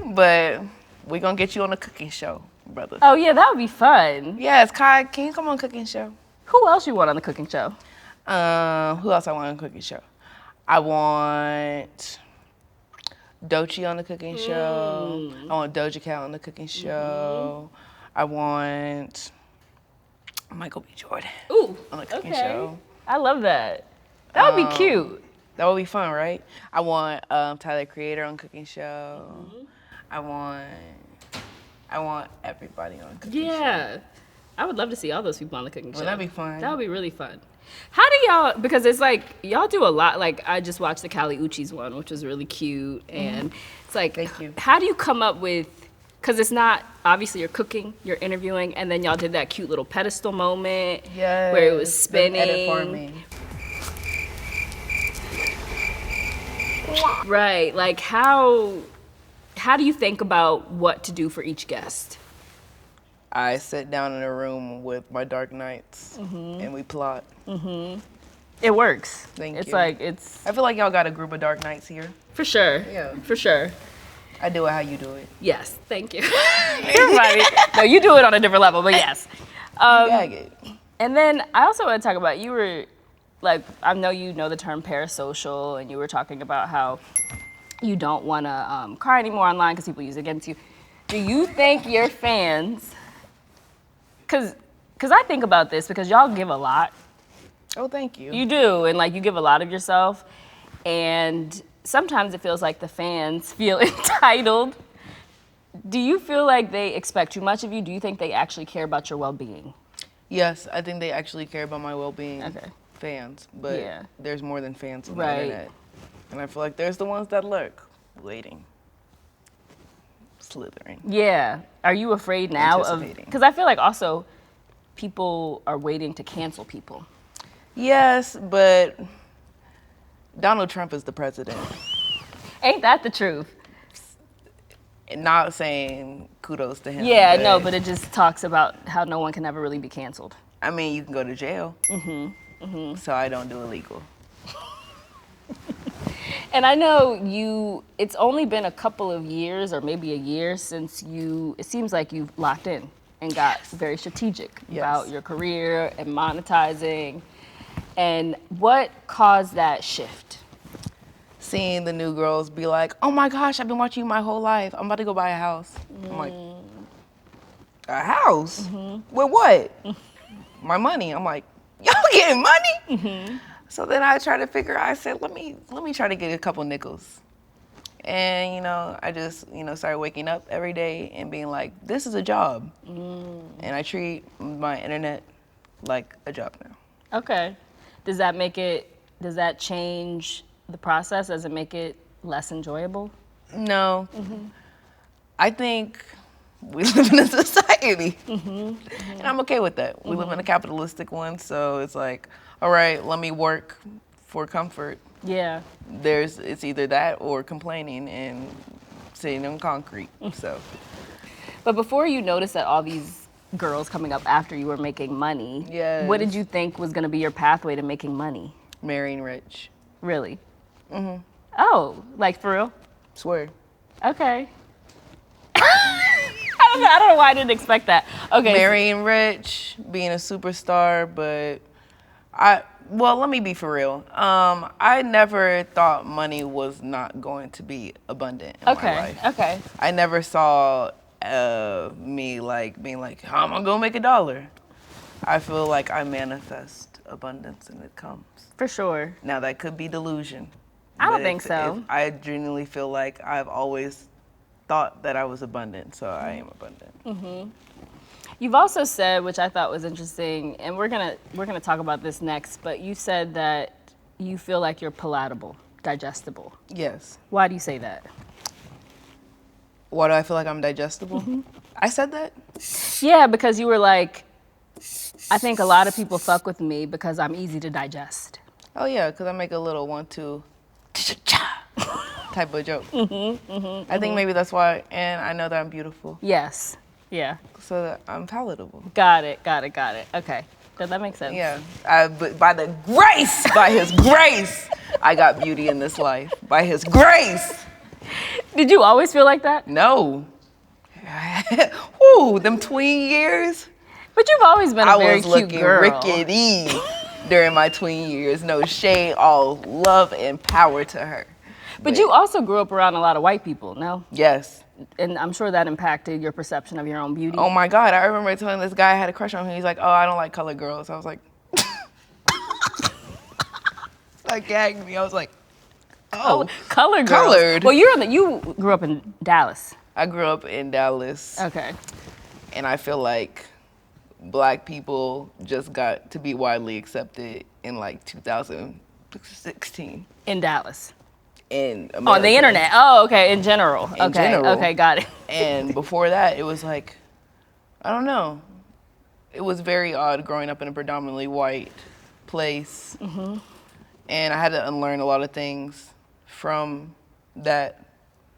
but we're gonna get you on a cooking show, brother. Oh yeah, that would be fun. Yes, Kai, can you come on cooking show? Who else you want on the cooking show? Who else I want on the cooking show? I want Doechii on the cooking show. I want Doja Cat on the cooking show. I want Michael B. Jordan on the cooking show. I love that. That would be cute. That would be fun, right? I want Tyler Creator on cooking show. I want I want everybody on Cooking Yeah. Show. I would love to see all those people on the cooking show. That'd be fun. That would be really fun. How do y'all, because it's like, y'all do a lot, like I just watched the Kali Uchis one, which was really cute, and it's like, Thank you. how do you come up with, because it's not, obviously you're cooking, you're interviewing, and then y'all did that cute little pedestal moment where it was spinning. Edit for me. Right, like how do you think about what to do for each guest? I sit down in a room with my Dark Knights and we plot. It works. Thank it's you. like, it's, I feel like y'all got a group of Dark Knights here. for sure. Yeah. For sure. I do it how you do it. Yes, thank you. You're funny. No, you do it on a different level, but yes. Gag it. And then I also want to talk about, you were, like, I know you know the term parasocial, and you were talking about how you don't want to cry anymore online because people use it against you. Do you think your fans, because I think about this, because y'all give a lot. Oh, thank you. You do, and like you give a lot of yourself, and sometimes it feels like the fans feel entitled. Do you feel like they expect too much of you? Do you think they actually care about your well-being? Yes, I think they actually care about my well-being. Okay. Fans, but Yeah. there's more than fans on Right. the internet. And I feel like there's the ones that lurk, waiting, slithering. Yeah. Are you afraid now of, Anticipating. because I feel like also people are waiting to cancel people. Yes, but Donald Trump is the president. Ain't that the truth? And not saying kudos to him. Yeah, no, but it just talks about how no one can ever really be canceled. I mean, you can go to jail. So I don't do illegal. And I know it's only been a couple of years or maybe a year since it seems like you've locked in and got very strategic about your career and monetizing. And what caused that shift? Seeing the new girls be like, oh my gosh, I've been watching you my whole life. I'm about to go buy a house. I'm like, a house? With what? My money. I'm like, y'all getting money? So then I tried to figure out, I said, let me try to get a couple nickels. And, I just, started waking up every day and being like, this is a job. And I treat my internet like a job now. Okay. Does that change the process? Does it make it less enjoyable? No. I think we live in a society. And I'm okay with that. We live in a capitalistic one, so it's like, all right, let me work for comfort. Yeah. It's either that or complaining and sitting on concrete. So. But before you noticed that all these girls coming up after you were making money, what did you think was gonna be your pathway to making money? Marrying rich. Really? Oh, like for real? Swear. Okay. I don't know why I didn't expect that. Okay. Marrying rich, being a superstar, but let me be for real. I never thought money was not going to be abundant in my life. Okay. I never saw me being like, how am I gonna make $1? I feel like I manifest abundance and it comes. For sure. Now that could be delusion. I don't think so. I genuinely feel like I've always thought that I was abundant, so I am abundant. You've also said, which I thought was interesting, and we're gonna talk about this next, but you said that you feel like you're palatable, digestible. Yes. Why do you say that? Why do I feel like I'm digestible? I said that? Yeah, because you were like, I think a lot of people fuck with me because I'm easy to digest. Oh yeah, because I make a little 1-2 type of joke. I think maybe that's why, and I know that I'm beautiful. Yes. Yeah. So that I'm palatable. Got it. Okay. That makes sense. Yeah. But by his grace, I got beauty in this life. By his grace. Did you always feel like that? No. Ooh, them tween years. But you've always been a very cute girl. I was looking rickety during my tween years. No shade, all love and power to her. But you also grew up around a lot of white people, no? Yes. And I'm sure that impacted your perception of your own beauty. Oh my God, I remember telling this guy I had a crush on him. He's like, oh, I don't like colored girls. I was like, that gagged me. I was like, oh, colored girls. Colored. Well, you grew up in Dallas. I grew up in Dallas. Okay. And I feel like Black people just got to be widely accepted in like 2016. In Dallas. In America. On the internet. Oh, okay. In general. In general. Okay, got it. And before that, it was like, I don't know. It was very odd growing up in a predominantly white place. Mm-hmm. And I had to unlearn a lot of things from that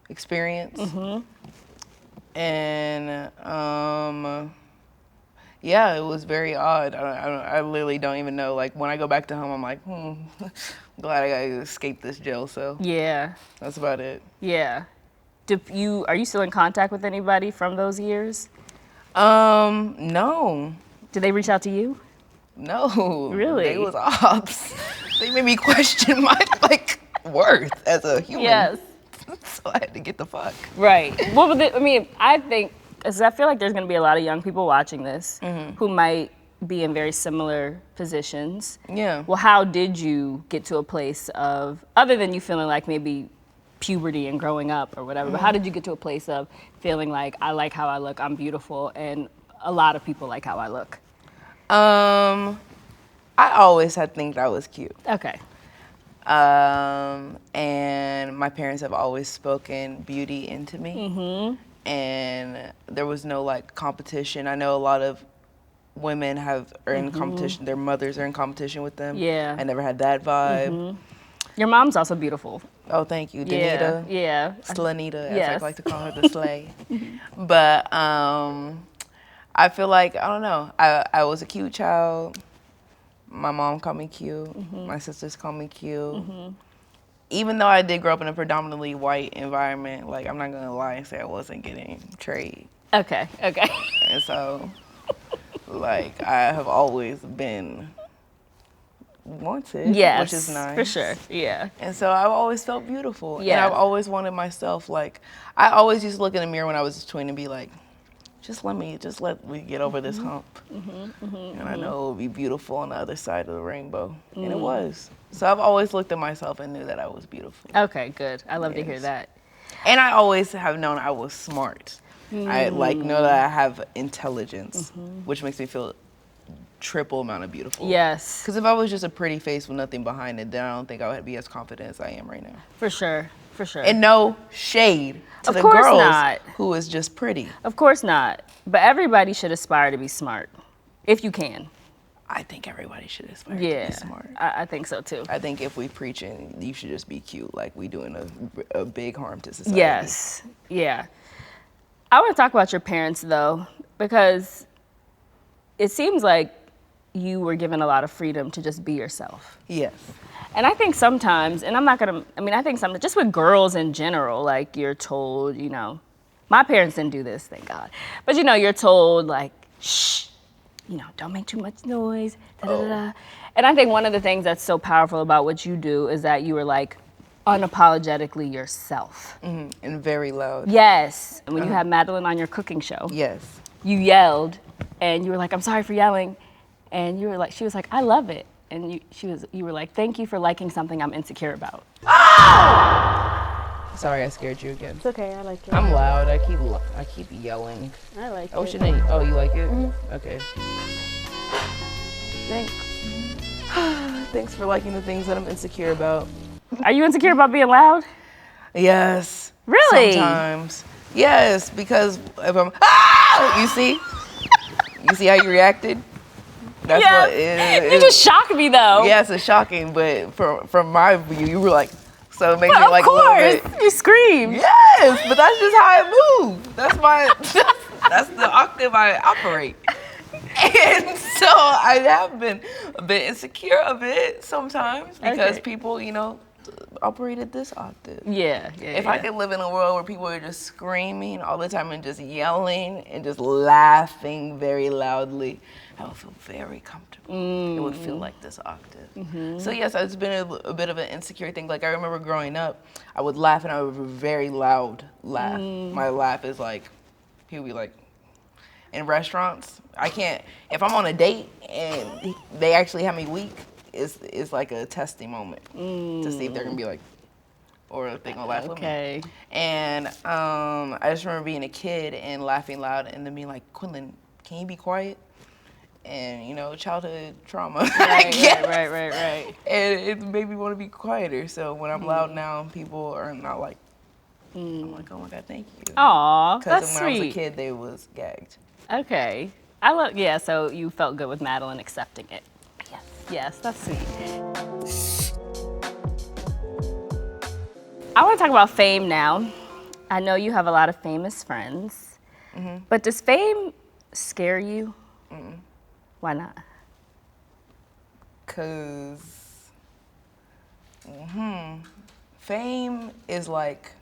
experience. Mm-hmm. And yeah, it was very odd. I literally don't even know. Like when I go back to home, I'm like, glad I got to escape this jail cell. Yeah. That's about it. Yeah. Are you still in contact with anybody from those years? No. Did they reach out to you? No. Really? They was ops. They made me question my worth as a human. Yes. So I had to get the fuck. Right. Well, I think, because I feel like there's going to be a lot of young people watching this who might be in very similar positions. Yeah. Well, how did you get to a place of, other than you feeling like maybe puberty and growing up or whatever, but how did you get to a place of feeling like, I like how I look, I'm beautiful, and a lot of people like how I look? I always had think I was cute. Okay. And my parents have always spoken beauty into me. Mm-hmm. And there was no competition. I know a lot of women are in competition. Their mothers are in competition with them. Yeah. I never had that vibe. Mm-hmm. Your mom's also beautiful. Oh, thank you, Danita. Yeah. Slanita, as Yes. I like to call her, the Slay. But I feel like, I don't know, I was a cute child. My mom called me cute. My sisters called me cute. Even though I did grow up in a predominantly white environment, I'm not gonna lie and say I wasn't getting trade. Okay. And so, I have always been wanted, Yes, which is nice. for sure, yeah. And so I've always felt beautiful. Yeah. And I've always wanted myself, I always used to look in the mirror when I was a tween and be like, just let me get over this hump. And I know it will be beautiful on the other side of the rainbow. And it was. So I've always looked at myself and knew that I was beautiful. Okay, good. I love to hear that. And I always have known I was smart. I know that I have intelligence, which makes me feel triple amount of beautiful. Yes. Because if I was just a pretty face with nothing behind it, then I don't think I would be as confident as I am right now. For sure. And no shade to Of the course girls not. who is just pretty. Of course not. But everybody should aspire to be smart, if you can. I think everybody should aspire to Yeah, be smart. I think so too. I think if we preaching, you should just be cute, like we doing a big harm to society. Yes, yeah. I want to talk about your parents though, because it seems like you were given a lot of freedom to just be yourself. Yes. And I think sometimes, and I think sometimes, just with girls in general, you're told, my parents didn't do this, thank God. But you're told shh, don't make too much noise, da-da-da-da. And I think one of the things that's so powerful about what you do is that you were unapologetically yourself. And very loud. Yes. And when you had Madeline on your cooking show. Yes. You yelled and you were like, I'm sorry for yelling. And you were like, she was like, I love it. And you were like, thank you for liking something I'm insecure about. Sorry, I scared you again. It's okay, I like it. I'm loud. I keep yelling. I like Oh, it. shit! Oh, you like it? Okay. Thanks. Thanks for liking the things that I'm insecure about. Are you insecure about being loud? Yes. Really? Sometimes. Yes, because if I'm, you see how you reacted? That's Yeah. what it You just shocked me though. Yes, it's shocking, but from my view, you were like, so it makes Well, me of a little course, bit. you screamed. Yes, but that's just how I move. That's that's the octave I operate. And so I have been a bit insecure of it sometimes because people, operate at this octave. Yeah. If I could live in a world where people are just screaming all the time and just yelling and just laughing very loudly, I would feel very comfortable. It would feel like this octave. So yes, it's been a bit of an insecure thing. I remember growing up, I would laugh and I would have a very loud laugh. My laugh is people be like, in restaurants, I can't, if I'm on a date and they actually have me weak, it's like a testing moment to see if they're gonna be like, or they gonna laugh Okay. with me. And I just remember being a kid and laughing loud and then being like, Quenlin, can you be quiet? And you know, childhood trauma. Right. And it made me want to be quieter. So when I'm loud now, people are not like, I'm like, oh my God, thank you. Aw, that's Because when I was sweet. a kid, they was gagged. Okay. So you felt good with Madeline accepting it. Yes, that's sweet. I want to talk about fame now. I know you have a lot of famous friends, but does fame scare you? Why not? Cause fame is like,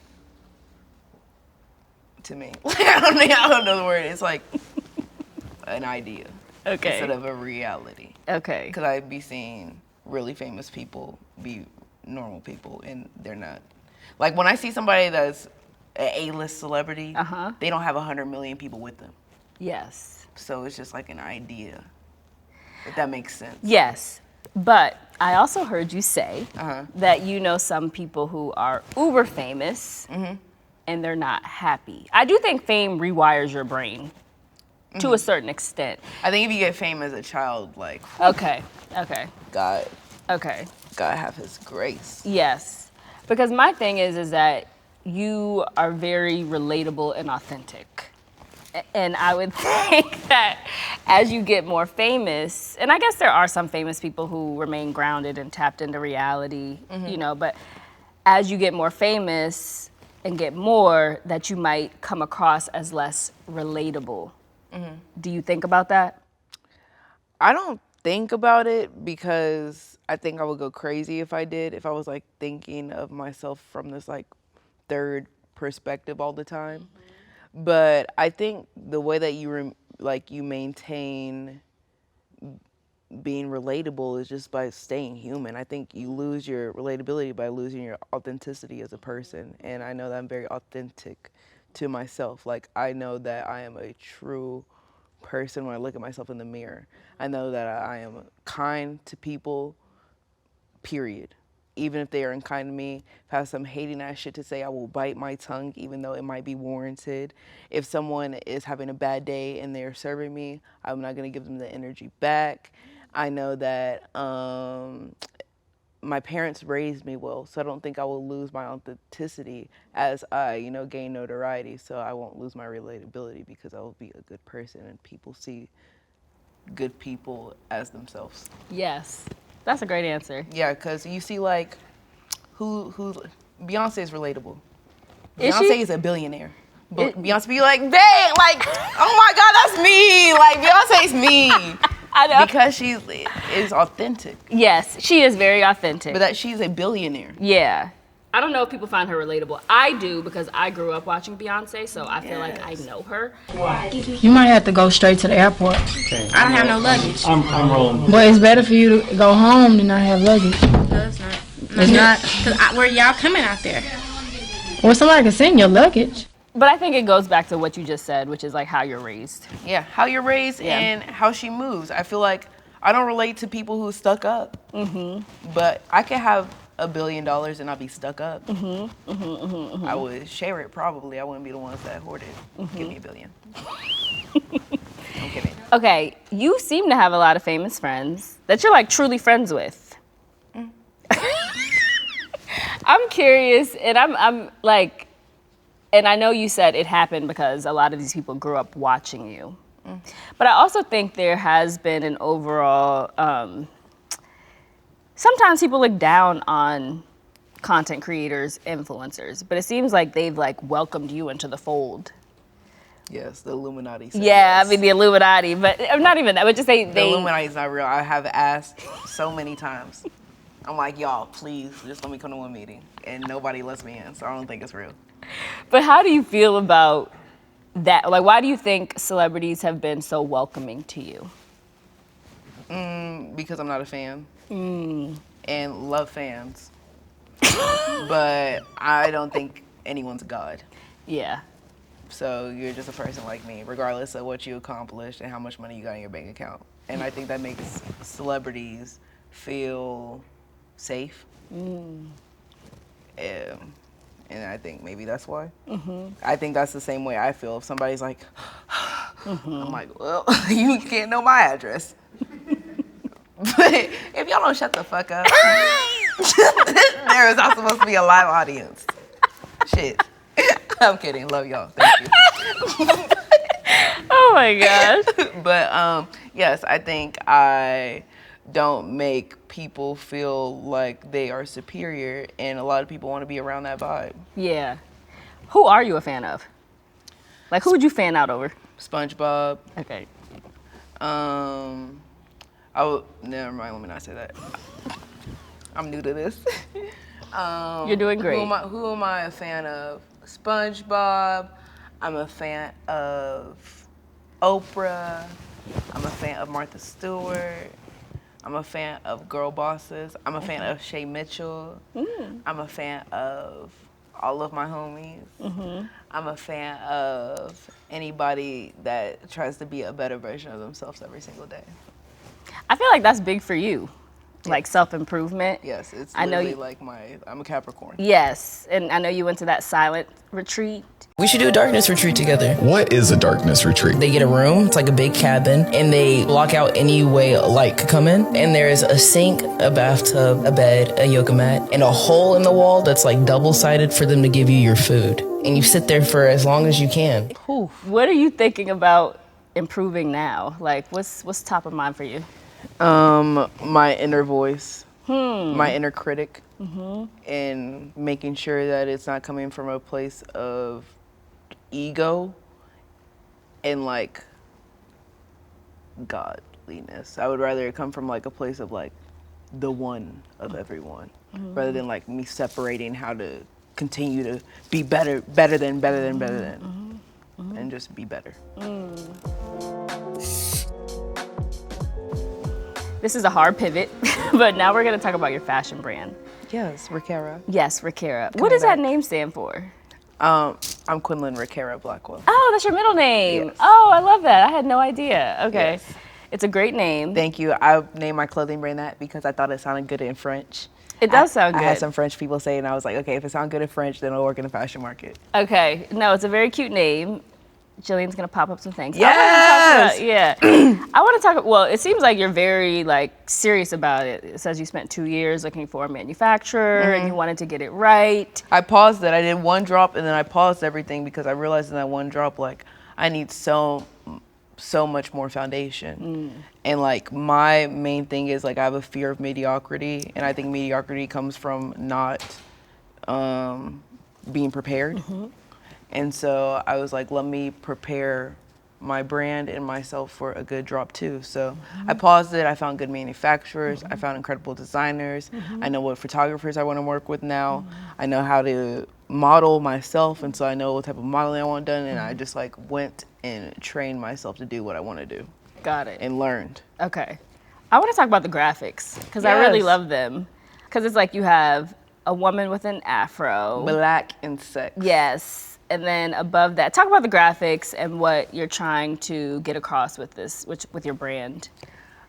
to me, I don't know the word. It's like an idea instead of a reality. Okay. Because I'd be seeing really famous people be normal people, and they're not. Like when I see somebody that's an A-list celebrity, they don't have 100 million people with them. Yes. So it's just like an idea, if that makes sense. Yes, but I also heard you say that you know some people who are uber famous and they're not happy. I do think fame rewires your brain to a certain extent. I think if you get fame as a child, like, Okay. God Okay. have his grace. Yes, because my thing is that you are very relatable and authentic. And I would think that as you get more famous, and I guess there are some famous people who remain grounded and tapped into reality, you know, but as you get more famous and get more, that you might come across as less relatable. Do you think about that? I don't think about it because I think I would go crazy if I did, if I was like thinking of myself from this like third perspective all the time. But I think the way that you you maintain being relatable is just by staying human. I think you lose your relatability by losing your authenticity as a person. And I know that I'm very authentic to myself. Like I know that I am a true person when I look at myself in the mirror. I know that I am kind to people, period. Even if they are unkind to me, if I have some hating ass shit to say, I will bite my tongue even though it might be warranted. If someone is having a bad day and they're serving me, I'm not gonna give them the energy back. I know that my parents raised me well, so I don't think I will lose my authenticity as I, you know, gain notoriety. So I won't lose my relatability because I will be a good person and people see good people as themselves. Yes, that's a great answer. Yeah, because you see like, who Beyonce is relatable. Is Beyonce she? is a billionaire. But Beyonce be like, dang, like, oh my God, that's me. Like Beyonce's me. I know. Because she is authentic. Yes, she is very authentic. But that she's a billionaire. Yeah. I don't know if people find her relatable. I do because I grew up watching Beyonce, so I feel like I know her. You might have to go straight to the airport. I don't have no luggage. I'm rolling. But it's better for you to go home than not have luggage. No, it's not. It's not. Because where y'all coming out there? Well, somebody can send your luggage. But I think it goes back to what you just said, which is like how you're raised. Yeah, how you're raised and how she moves. I feel like I don't relate to people who stuck up. But I could have $1 billion and not be stuck up. I would share it probably. I wouldn't be the ones that hoard it. Give me $1 billion. I'm kidding. Okay, you seem to have a lot of famous friends that you're like truly friends with. I'm curious, and I'm like, and I know you said it happened because a lot of these people grew up watching you. But I also think there has been an overall, sometimes people look down on content creators, influencers, but it seems like they've like welcomed you into the fold. Yes, the Illuminati. Yeah, yes. I mean the Illuminati, but not even that, but just The Illuminati is not real. I have asked so many times. I'm like, y'all, please, just let me come to one meeting. And nobody lets me in, so I don't think it's real. But how do you feel about that? Like, why do you think celebrities have been so welcoming to you? Because I'm not a fan. And love fans. But I don't think anyone's God. Yeah. So you're just a person like me, regardless of what you accomplished and how much money you got in your bank account. And I think that makes celebrities feel safe. And I think maybe that's why. I think that's the same way I feel. If somebody's like, I'm like, well, you can't know my address. But if y'all don't shut the fuck up, there is not supposed to be a live audience. Shit. I'm kidding. Love y'all. Thank you. Oh my gosh. But yes, I think I don't make people feel like they are superior, and a lot of people want to be around that vibe. Yeah. Who are you a fan of? Like, who would you fan out over? SpongeBob. Okay. Never mind, let me not say that. I'm new to this. You're doing great. Who am I a fan of? SpongeBob. I'm a fan of Oprah. I'm a fan of Martha Stewart. I'm a fan of girl bosses. I'm a fan of Shay Mitchell. I'm a fan of all of my homies. I'm a fan of anybody that tries to be a better version of themselves every single day. I feel like that's big for you, like self-improvement. Yes, it's I know literally you, like I'm a Capricorn. yes, and I know you went to that silent retreat. We should do a darkness retreat together. What is a darkness retreat? They get a room, it's like a big cabin, and they block out any way light could come in. And there's a sink, a bathtub, a bed, a yoga mat, and a hole in the wall that's like double-sided for them to give you your food. And you sit there for as long as you can. What are you thinking about improving now? Like, what's top of mind for you? My inner voice, my inner critic, and making sure that it's not coming from a place of ego and like godliness. I would rather it come from like a place of like the one of everyone, rather than like me separating how to continue to be better than, and just be better. This is a hard pivot, but now we're gonna talk about your fashion brand. Yes, Rakera. Yes, Rakera. What does that name stand for? I'm Quenlin Rakera Blackwell. Oh, that's your middle name. Yes. Oh, I love that. I had no idea. Okay. Yes. It's a great name. Thank you. I named my clothing brand that because I thought it sounded good in French. It does sound good. I had some French people say it, and I was like, okay, if it sounds good in French, then it'll work in the fashion market. Okay. No, it's a very cute name. Jillian's gonna pop up some things. Yes! I want to talk. Well, it seems like you're very like serious about it. It says you spent 2 years looking for a manufacturer and you wanted to get it right. I paused it. I did one drop, and then I paused everything because I realized in that one drop, like, I need so much more foundation. And like my main thing is like I have a fear of mediocrity, and I think mediocrity comes from not being prepared. And so I was like, let me prepare my brand and myself for a good drop too. So I paused it. I found good manufacturers. I found incredible designers. I know what photographers I want to work with now. I know how to model myself, and so I know what type of modeling I want done. And I just like went and trained myself to do what I want to do. Got it. And learned. Okay. I want to talk about the graphics because I really Yes. love them. Because it's like you have a woman with an afro. Black and sex. Yes. And then above that, talk about the graphics and what you're trying to get across with this, with your brand.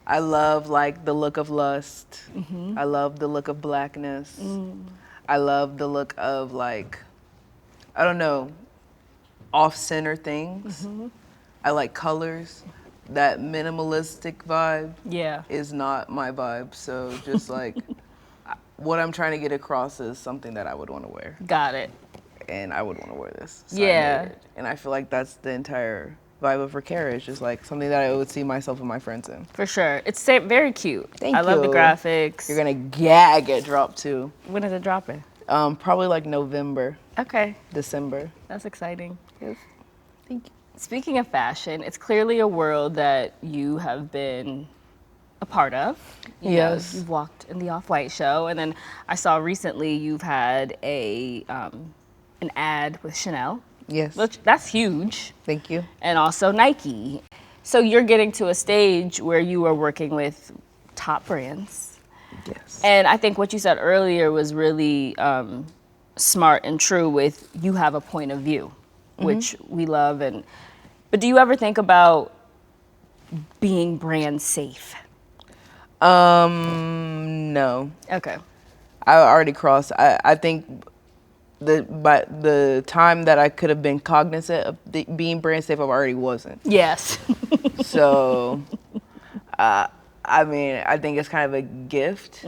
I love like the look of lust. I love the look of blackness. I love the look of like, I don't know, off-center things. I like colors. That minimalistic vibe is not my vibe. So just like what I'm trying to get across is something that I would want to wear. Got it. And I would want to wear this. So Yeah. I made it. And I feel like that's the entire vibe of Rakera. It's just like something that I would see myself and my friends in. For sure. It's very cute. Thank I love the you. graphics. You're gonna gag at drop too. When is it dropping? Probably like November, Okay. December. That's exciting. Yes. Thank you. Speaking of fashion, it's clearly a world that you have been a part of. You know, Yes. you've walked in the Off-White show, and then I saw recently you've had an ad with Chanel. Yes. Which, that's huge. Thank you. And also Nike. So you're getting to a stage where you are working with top brands. Yes. And I think what you said earlier was really smart and true with you have a point of view, which we love. But do you ever think about being brand safe? No. Okay. I already crossed. I think the time that I could have been cognizant of being brand safe, I already wasn't. Yes. So, I mean, I think it's kind of a gift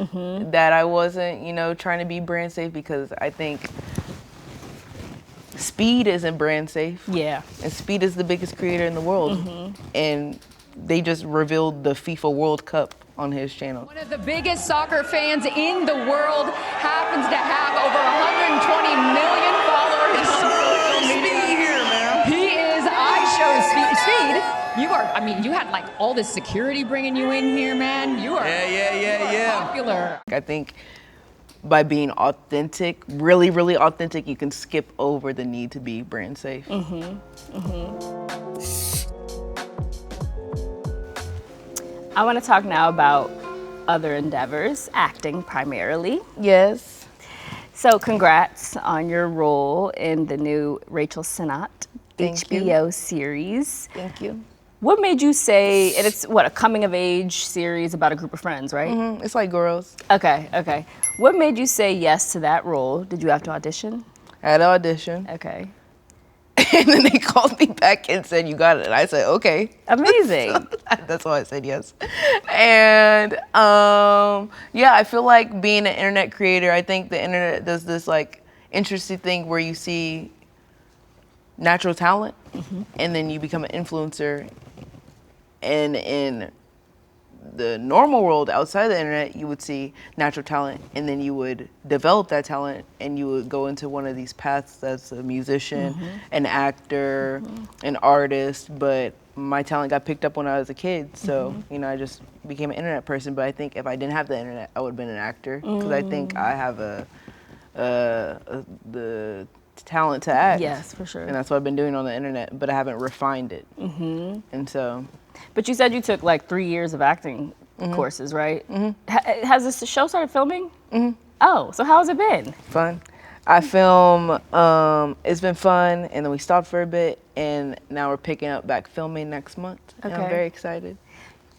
that I wasn't, you know, trying to be brand safe, because I think Speed isn't brand safe. Yeah. And Speed is the biggest creator in the world. And they just revealed the FIFA World Cup on his channel. One of the biggest soccer fans in the world happens to have over 120 million followers on social media. Here, man. He is Speed. You are, I mean, you had like all this security bringing you in here, man. You are, popular. I think by being authentic, really, really authentic, you can skip over the need to be brand safe. I want to talk now about other endeavors, acting primarily. Yes. So congrats on your role in the new Rachel Sennott HBO series. Thank you. What made you say, and it's what, a coming of age series about a group of friends, right? It's like girls. Okay. What made you say yes to that role? Did you have to audition? I had an audition. Okay. And then they called me back and said, you got it. And I said, okay. Amazing. That's why I said yes. And yeah, I feel like being an internet creator, I think the internet does this like interesting thing where you see natural talent and then you become an influencer. And in the normal world outside the internet, you would see natural talent and then you would develop that talent and you would go into one of these paths as a musician, an actor, an artist. But my talent got picked up when I was a kid. So, you know, I just became an internet person. But I think if I didn't have the internet, I would have been an actor, because I think I have the talent to act. Yes, for sure. And that's what I've been doing on the internet, but I haven't refined it. And so. But you said you took like 3 years of acting courses, right? Has this show started filming? Oh, so how has it been? Fun. I film, it's been fun, and then we stopped for a bit, and now we're picking up back filming next month. And I'm very excited.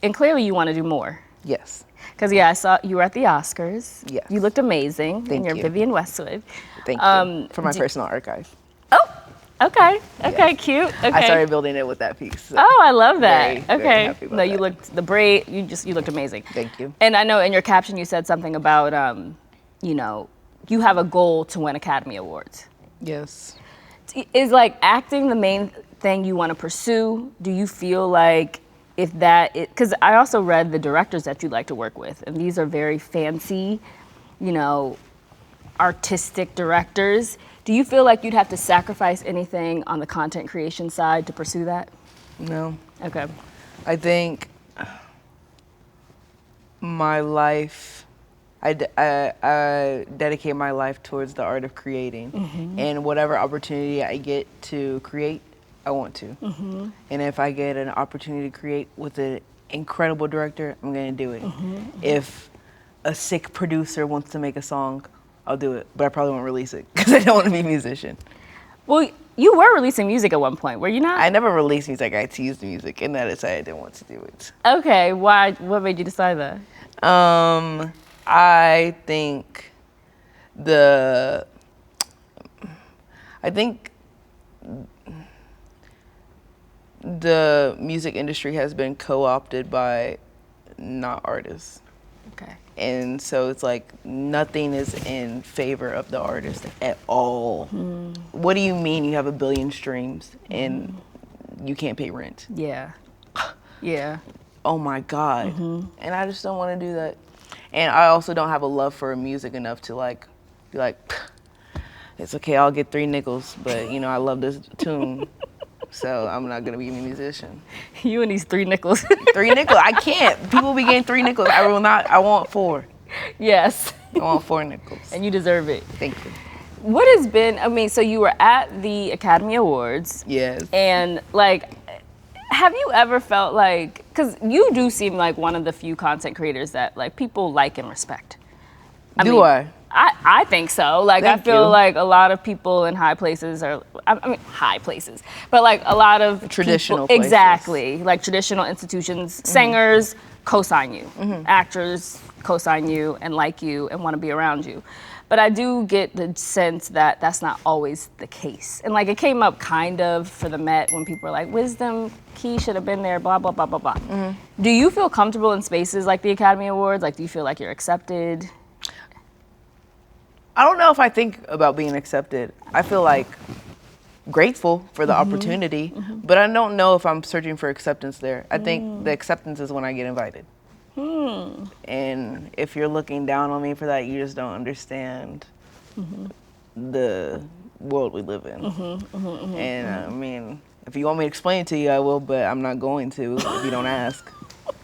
And clearly you want to do more. Yes. Because yeah, I saw you were at the Oscars. Yes. You looked amazing. Thank and you're you. Vivienne Westwood. Thank you for my personal archive. Oh, okay. Okay, cute. Okay. I started building it with that piece. So Oh, I love that. very okay. happy about No, you that. looked, the braid, you looked amazing. Thank you. And I know in your caption you said something about, you know, you have a goal to win Academy Awards. Yes. Is like acting the main thing you want to pursue? Do you feel like if that, because I also read the directors that you like to work with, and these are very fancy, you know, artistic directors. Do you feel like you'd have to sacrifice anything on the content creation side to pursue that? No. Okay. I think my life, I dedicate my life towards the art of creating. And whatever opportunity I get to create, I want to. And if I get an opportunity to create with an incredible director, I'm gonna do it. If a sick producer wants to make a song, I'll do it, but I probably won't release it because I don't want to be a musician. Well, you were releasing music at one point, were you not? I never released music, I teased music, and then I decided I didn't want to do it. Okay, why? What made you decide that? I think the music industry has been co-opted by not artists. Okay. And so it's like nothing is in favor of the artist at all. What do you mean you have 1 billion streams and you can't pay rent? Yeah. Yeah. Oh my God. And I just don't want to do that. And I also don't have a love for music enough to like be like, it's okay, I'll get 3 nickels, but you know, I love this tune. So I'm not gonna be a musician. You and these 3 nickels. 3 nickels, I can't. People be getting 3 nickels. I will not, I want 4. Yes. I want 4 nickels. And you deserve it. Thank you. What has been, I mean, so you were at the Academy Awards. Yes. And like, have you ever felt like, because you do seem like one of the few content creators that like people like and respect. I think so. Like, I feel like a lot of people in high places are, I mean, high places, but like a lot of traditional people, places. Exactly. Like traditional institutions, singers co-sign you, actors co-sign you and like you and want to be around you. But I do get the sense that that's not always the case. And like it came up kind of for the Met when people were like, wisdom, key should have been there, blah, blah, blah, blah, blah. Do you feel comfortable in spaces like the Academy Awards? Like, do you feel like you're accepted? I don't know if I think about being accepted. I feel like grateful for the opportunity, but I don't know if I'm searching for acceptance there. I think the acceptance is when I get invited. And if you're looking down on me for that, you just don't understand the world we live in. And I mean, if you want me to explain it to you, I will, but I'm not going to if you don't ask.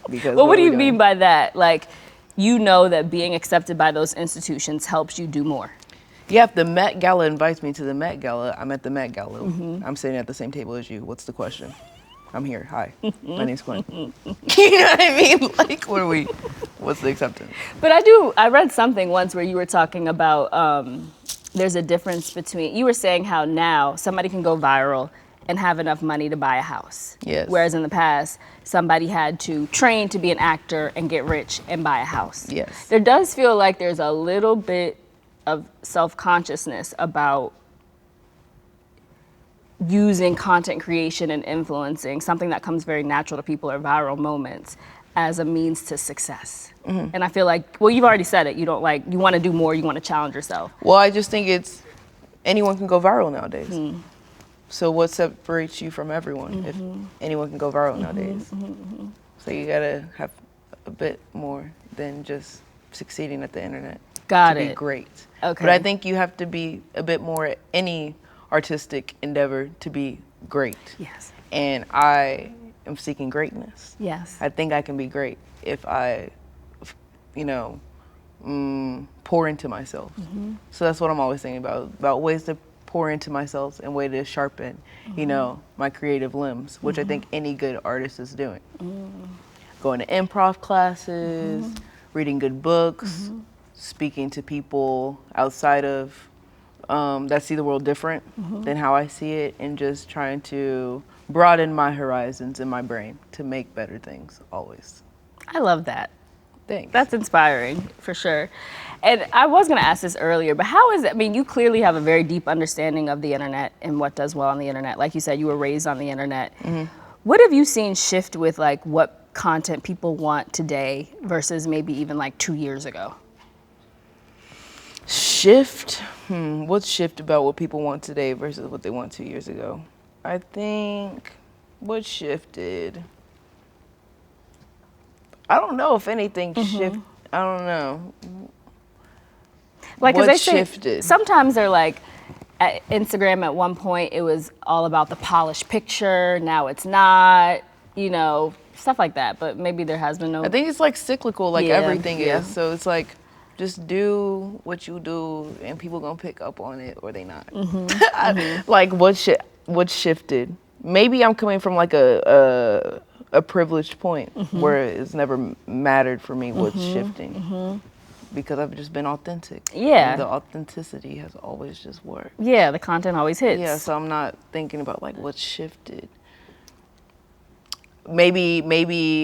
Because Well, what do you mean by that? Like, you know that being accepted by those institutions helps you do more. Yeah, if the Met Gala invites me to the Met Gala, I'm at the Met Gala. I'm sitting at the same table as you. What's the question? I'm here. Hi. My name's Quinn. You know what I mean? Like, what's the acceptance? But I read something once where you were talking about there's a difference between, you were saying how now somebody can go viral and have enough money to buy a house. Yes. Whereas in the past, somebody had to train to be an actor and get rich and buy a house. Yes. There does feel like there's a little bit of self-consciousness about using content creation and influencing, something that comes very natural to people or viral moments, as a means to success. And I feel like, well, you've already said it, you don't like, you want to do more, you want to challenge yourself. Well, I just think anyone can go viral nowadays. So what separates you from everyone if anyone can go viral nowadays? So you gotta have a bit more than just succeeding at the internet Got to it. be great. Okay. But I think you have to be a bit more at any artistic endeavor to be great. Yes. And I am seeking greatness. Yes. I think I can be great if I, pour into myself. So that's what I'm always thinking about ways to pour into myself and way to sharpen, my creative limbs, which I think any good artist is doing. Going to improv classes, reading good books, speaking to people outside of that see the world different than how I see it, and just trying to broaden my horizons in my brain to make better things always. I love that. Thanks. That's inspiring, for sure. And I was going to ask this earlier, but how is it, I mean, you clearly have a very deep understanding of the internet and what does well on the internet. Like you said, you were raised on the internet. What have you seen shift with like what content people want today versus maybe even like 2 years ago? Shift? What's shift about what people want today versus what they want 2 years ago? I think what shifted, I don't know if anything shifted. I don't know. Like, what they say, shifted? sometimes they're like, at Instagram at one point it was all about the polished picture, now it's not, stuff like that. But maybe there has been no. I think it's like cyclical, like everything yeah. is. So it's like, just do what you do and people gonna pick up on it or they not. Like what shifted? Maybe I'm coming from like a privileged point where it's never mattered for me what's shifting. Because I've just been authentic. Yeah. And the authenticity has always just worked. Yeah, the content always hits. Yeah, so I'm not thinking about like what shifted. Maybe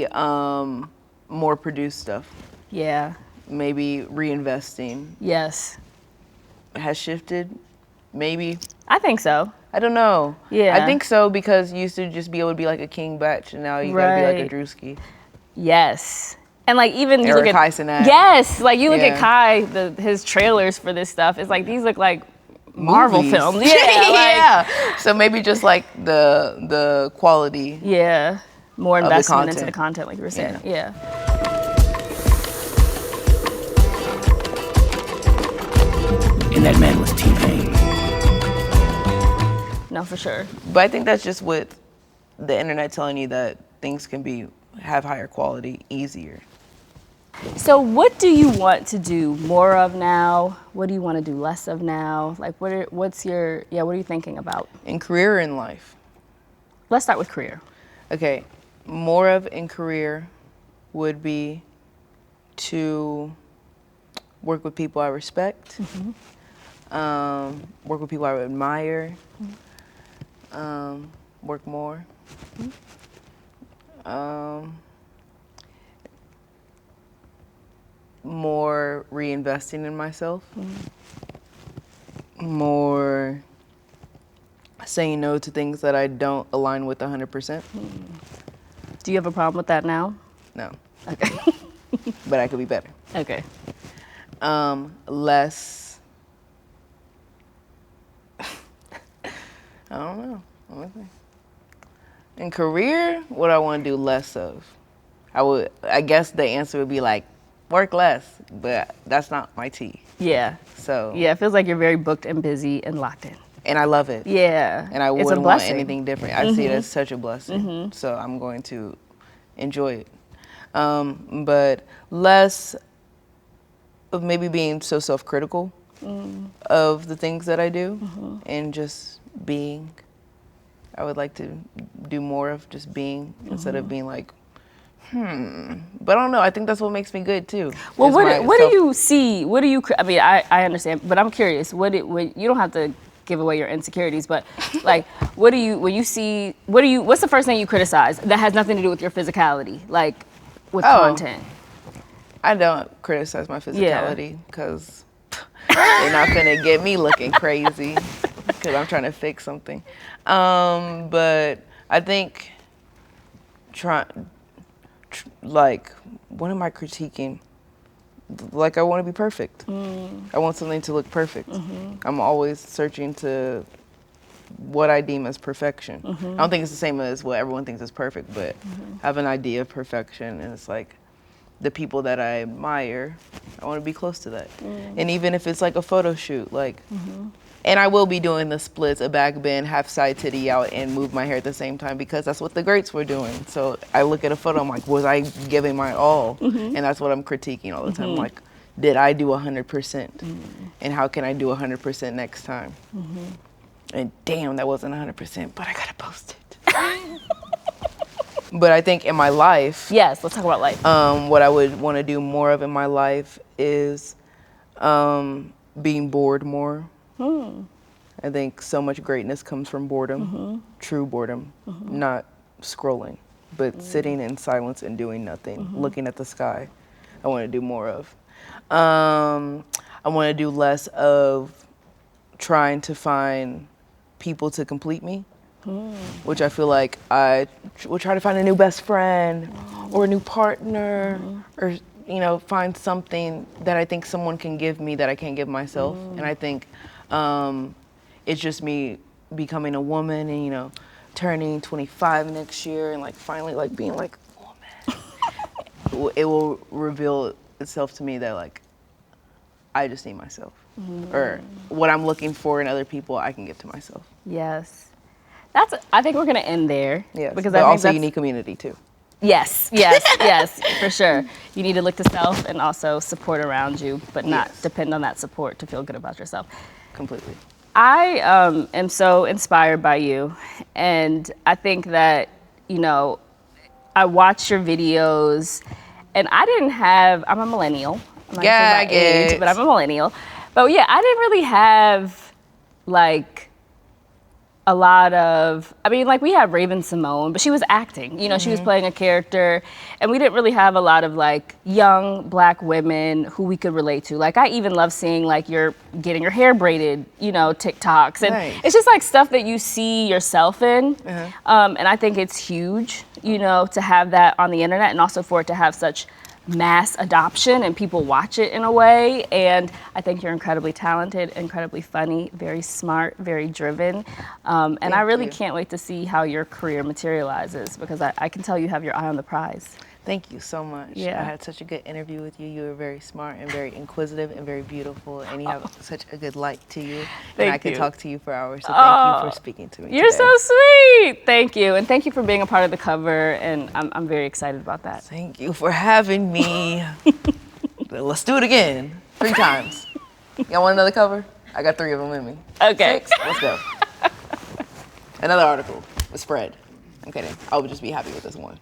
more produced stuff. Yeah. Maybe reinvesting. Yes. Has shifted. Maybe. I think so. I don't know. Yeah. I think so because you used to just be able to be like a King Batch and now you gotta be like a Drewski. Yes. And like even you Eric look at Heisenack. Yes, like you look at Kai, his trailers for this stuff. It's like these look like Marvel Movies. films. Yeah. Yeah. So maybe just like the quality. Yeah. More the investment into content. the content, like you were saying. Yeah. And that man was T-Pain. No, for sure. But I think that's just with the internet telling you that things can have higher quality, easier. So what do you want to do more of now? What do you want to do less of now? Like what are you thinking about? In career or in life? Let's start with career. Okay, more of in career would be to work with people I respect, work with people I admire, work more. more reinvesting in myself, more saying no to things that I don't align with 100%. Do you have a problem with that now? No. Okay. But I could be better. Okay. Less, I don't know. Let me think. In career, what I want to do less of? I guess the answer would be like, work less, but that's not my tea. Yeah. So. Yeah, it feels like you're very booked and busy and locked in. And I love it. Yeah. And I It's a wouldn't want blessing. anything different. I see it as such a blessing. So I'm going to enjoy it. But less of maybe being so self-critical of the things that I do and just being. I would like to do more of just being instead of being like, But I don't know. I think that's what makes me good too. Well, what do you see? What do you? I mean, I understand, but I'm curious. What you don't have to give away your insecurities, but like, what do you when you see? What's the first thing you criticize that has nothing to do with your physicality, like with content? I don't criticize my physicality because they're not gonna get me looking crazy because I'm trying to fix something. But I think like, what am I critiquing? Like, I want to be perfect. I want something to look perfect. I'm always searching to what I deem as perfection. I don't think it's the same as what everyone thinks is perfect, but I have an idea of perfection, and it's like the people that I admire, I want to be close to that. And even if it's like a photo shoot, like, and I will be doing the splits, a back bend, half side titty out, and move my hair at the same time because that's what the greats were doing. So I look at a photo, I'm like, was I giving my all? And that's what I'm critiquing all the time. Like, did I do 100%? And how can I do 100% next time? And damn, that wasn't 100%, but I gotta post it. But I think in my life, yes, let's talk about life. What I would want to do more of in my life is being bored more. I think so much greatness comes from boredom, true boredom, not scrolling, but sitting in silence and doing nothing, looking at the sky. I want to do more of. I want to do less of trying to find people to complete me, which I feel like I will try to find a new best friend or a new partner or, you know, find something that I think someone can give me that I can't give myself. And I think it's just me becoming a woman and, you know, turning 25 next year and like finally like being like a woman. It will reveal itself to me that like I just need myself, or what I'm looking for in other people I can give to myself. Yes, I think we're gonna end there. Yes, because but I think also you need community too. Yes, yes, for sure. You need to look to self and also support around you, but not depend on that support to feel good about yourself. Completely. I am so inspired by you, and I think that, you know, I watched your videos, and I'm a millennial. I'm not gonna say my age, but I'm a millennial. But yeah, I didn't really have like a lot of, I mean, like we had Raven Simone, but she was acting, you know, she was playing a character, and we didn't really have a lot of like young Black women who we could relate to. Like I even love seeing like you're getting your hair braided, you know, TikToks, and it's just like stuff that you see yourself in. And I think it's huge, you know, to have that on the internet and also for it to have such mass adoption and people watch it in a way. And I think you're incredibly talented, incredibly funny, very smart, very driven. And I really can't wait to see how your career materializes, because I can tell you have your eye on the prize. Thank you so much. Yeah. I had such a good interview with you. You were very smart and very inquisitive and very beautiful, and you have such a good light to you. And I could talk to you for hours, so thank you for speaking to me You're today. so sweet. Thank you. And thank you for being a part of the cover, and I'm very excited about that. Thank you for having me. Let's do it again. 3 times. Y'all want another cover? I got 3 of them in me. Okay. 6. Let's go. Another article. A spread. I'm kidding. I would just be happy with this one.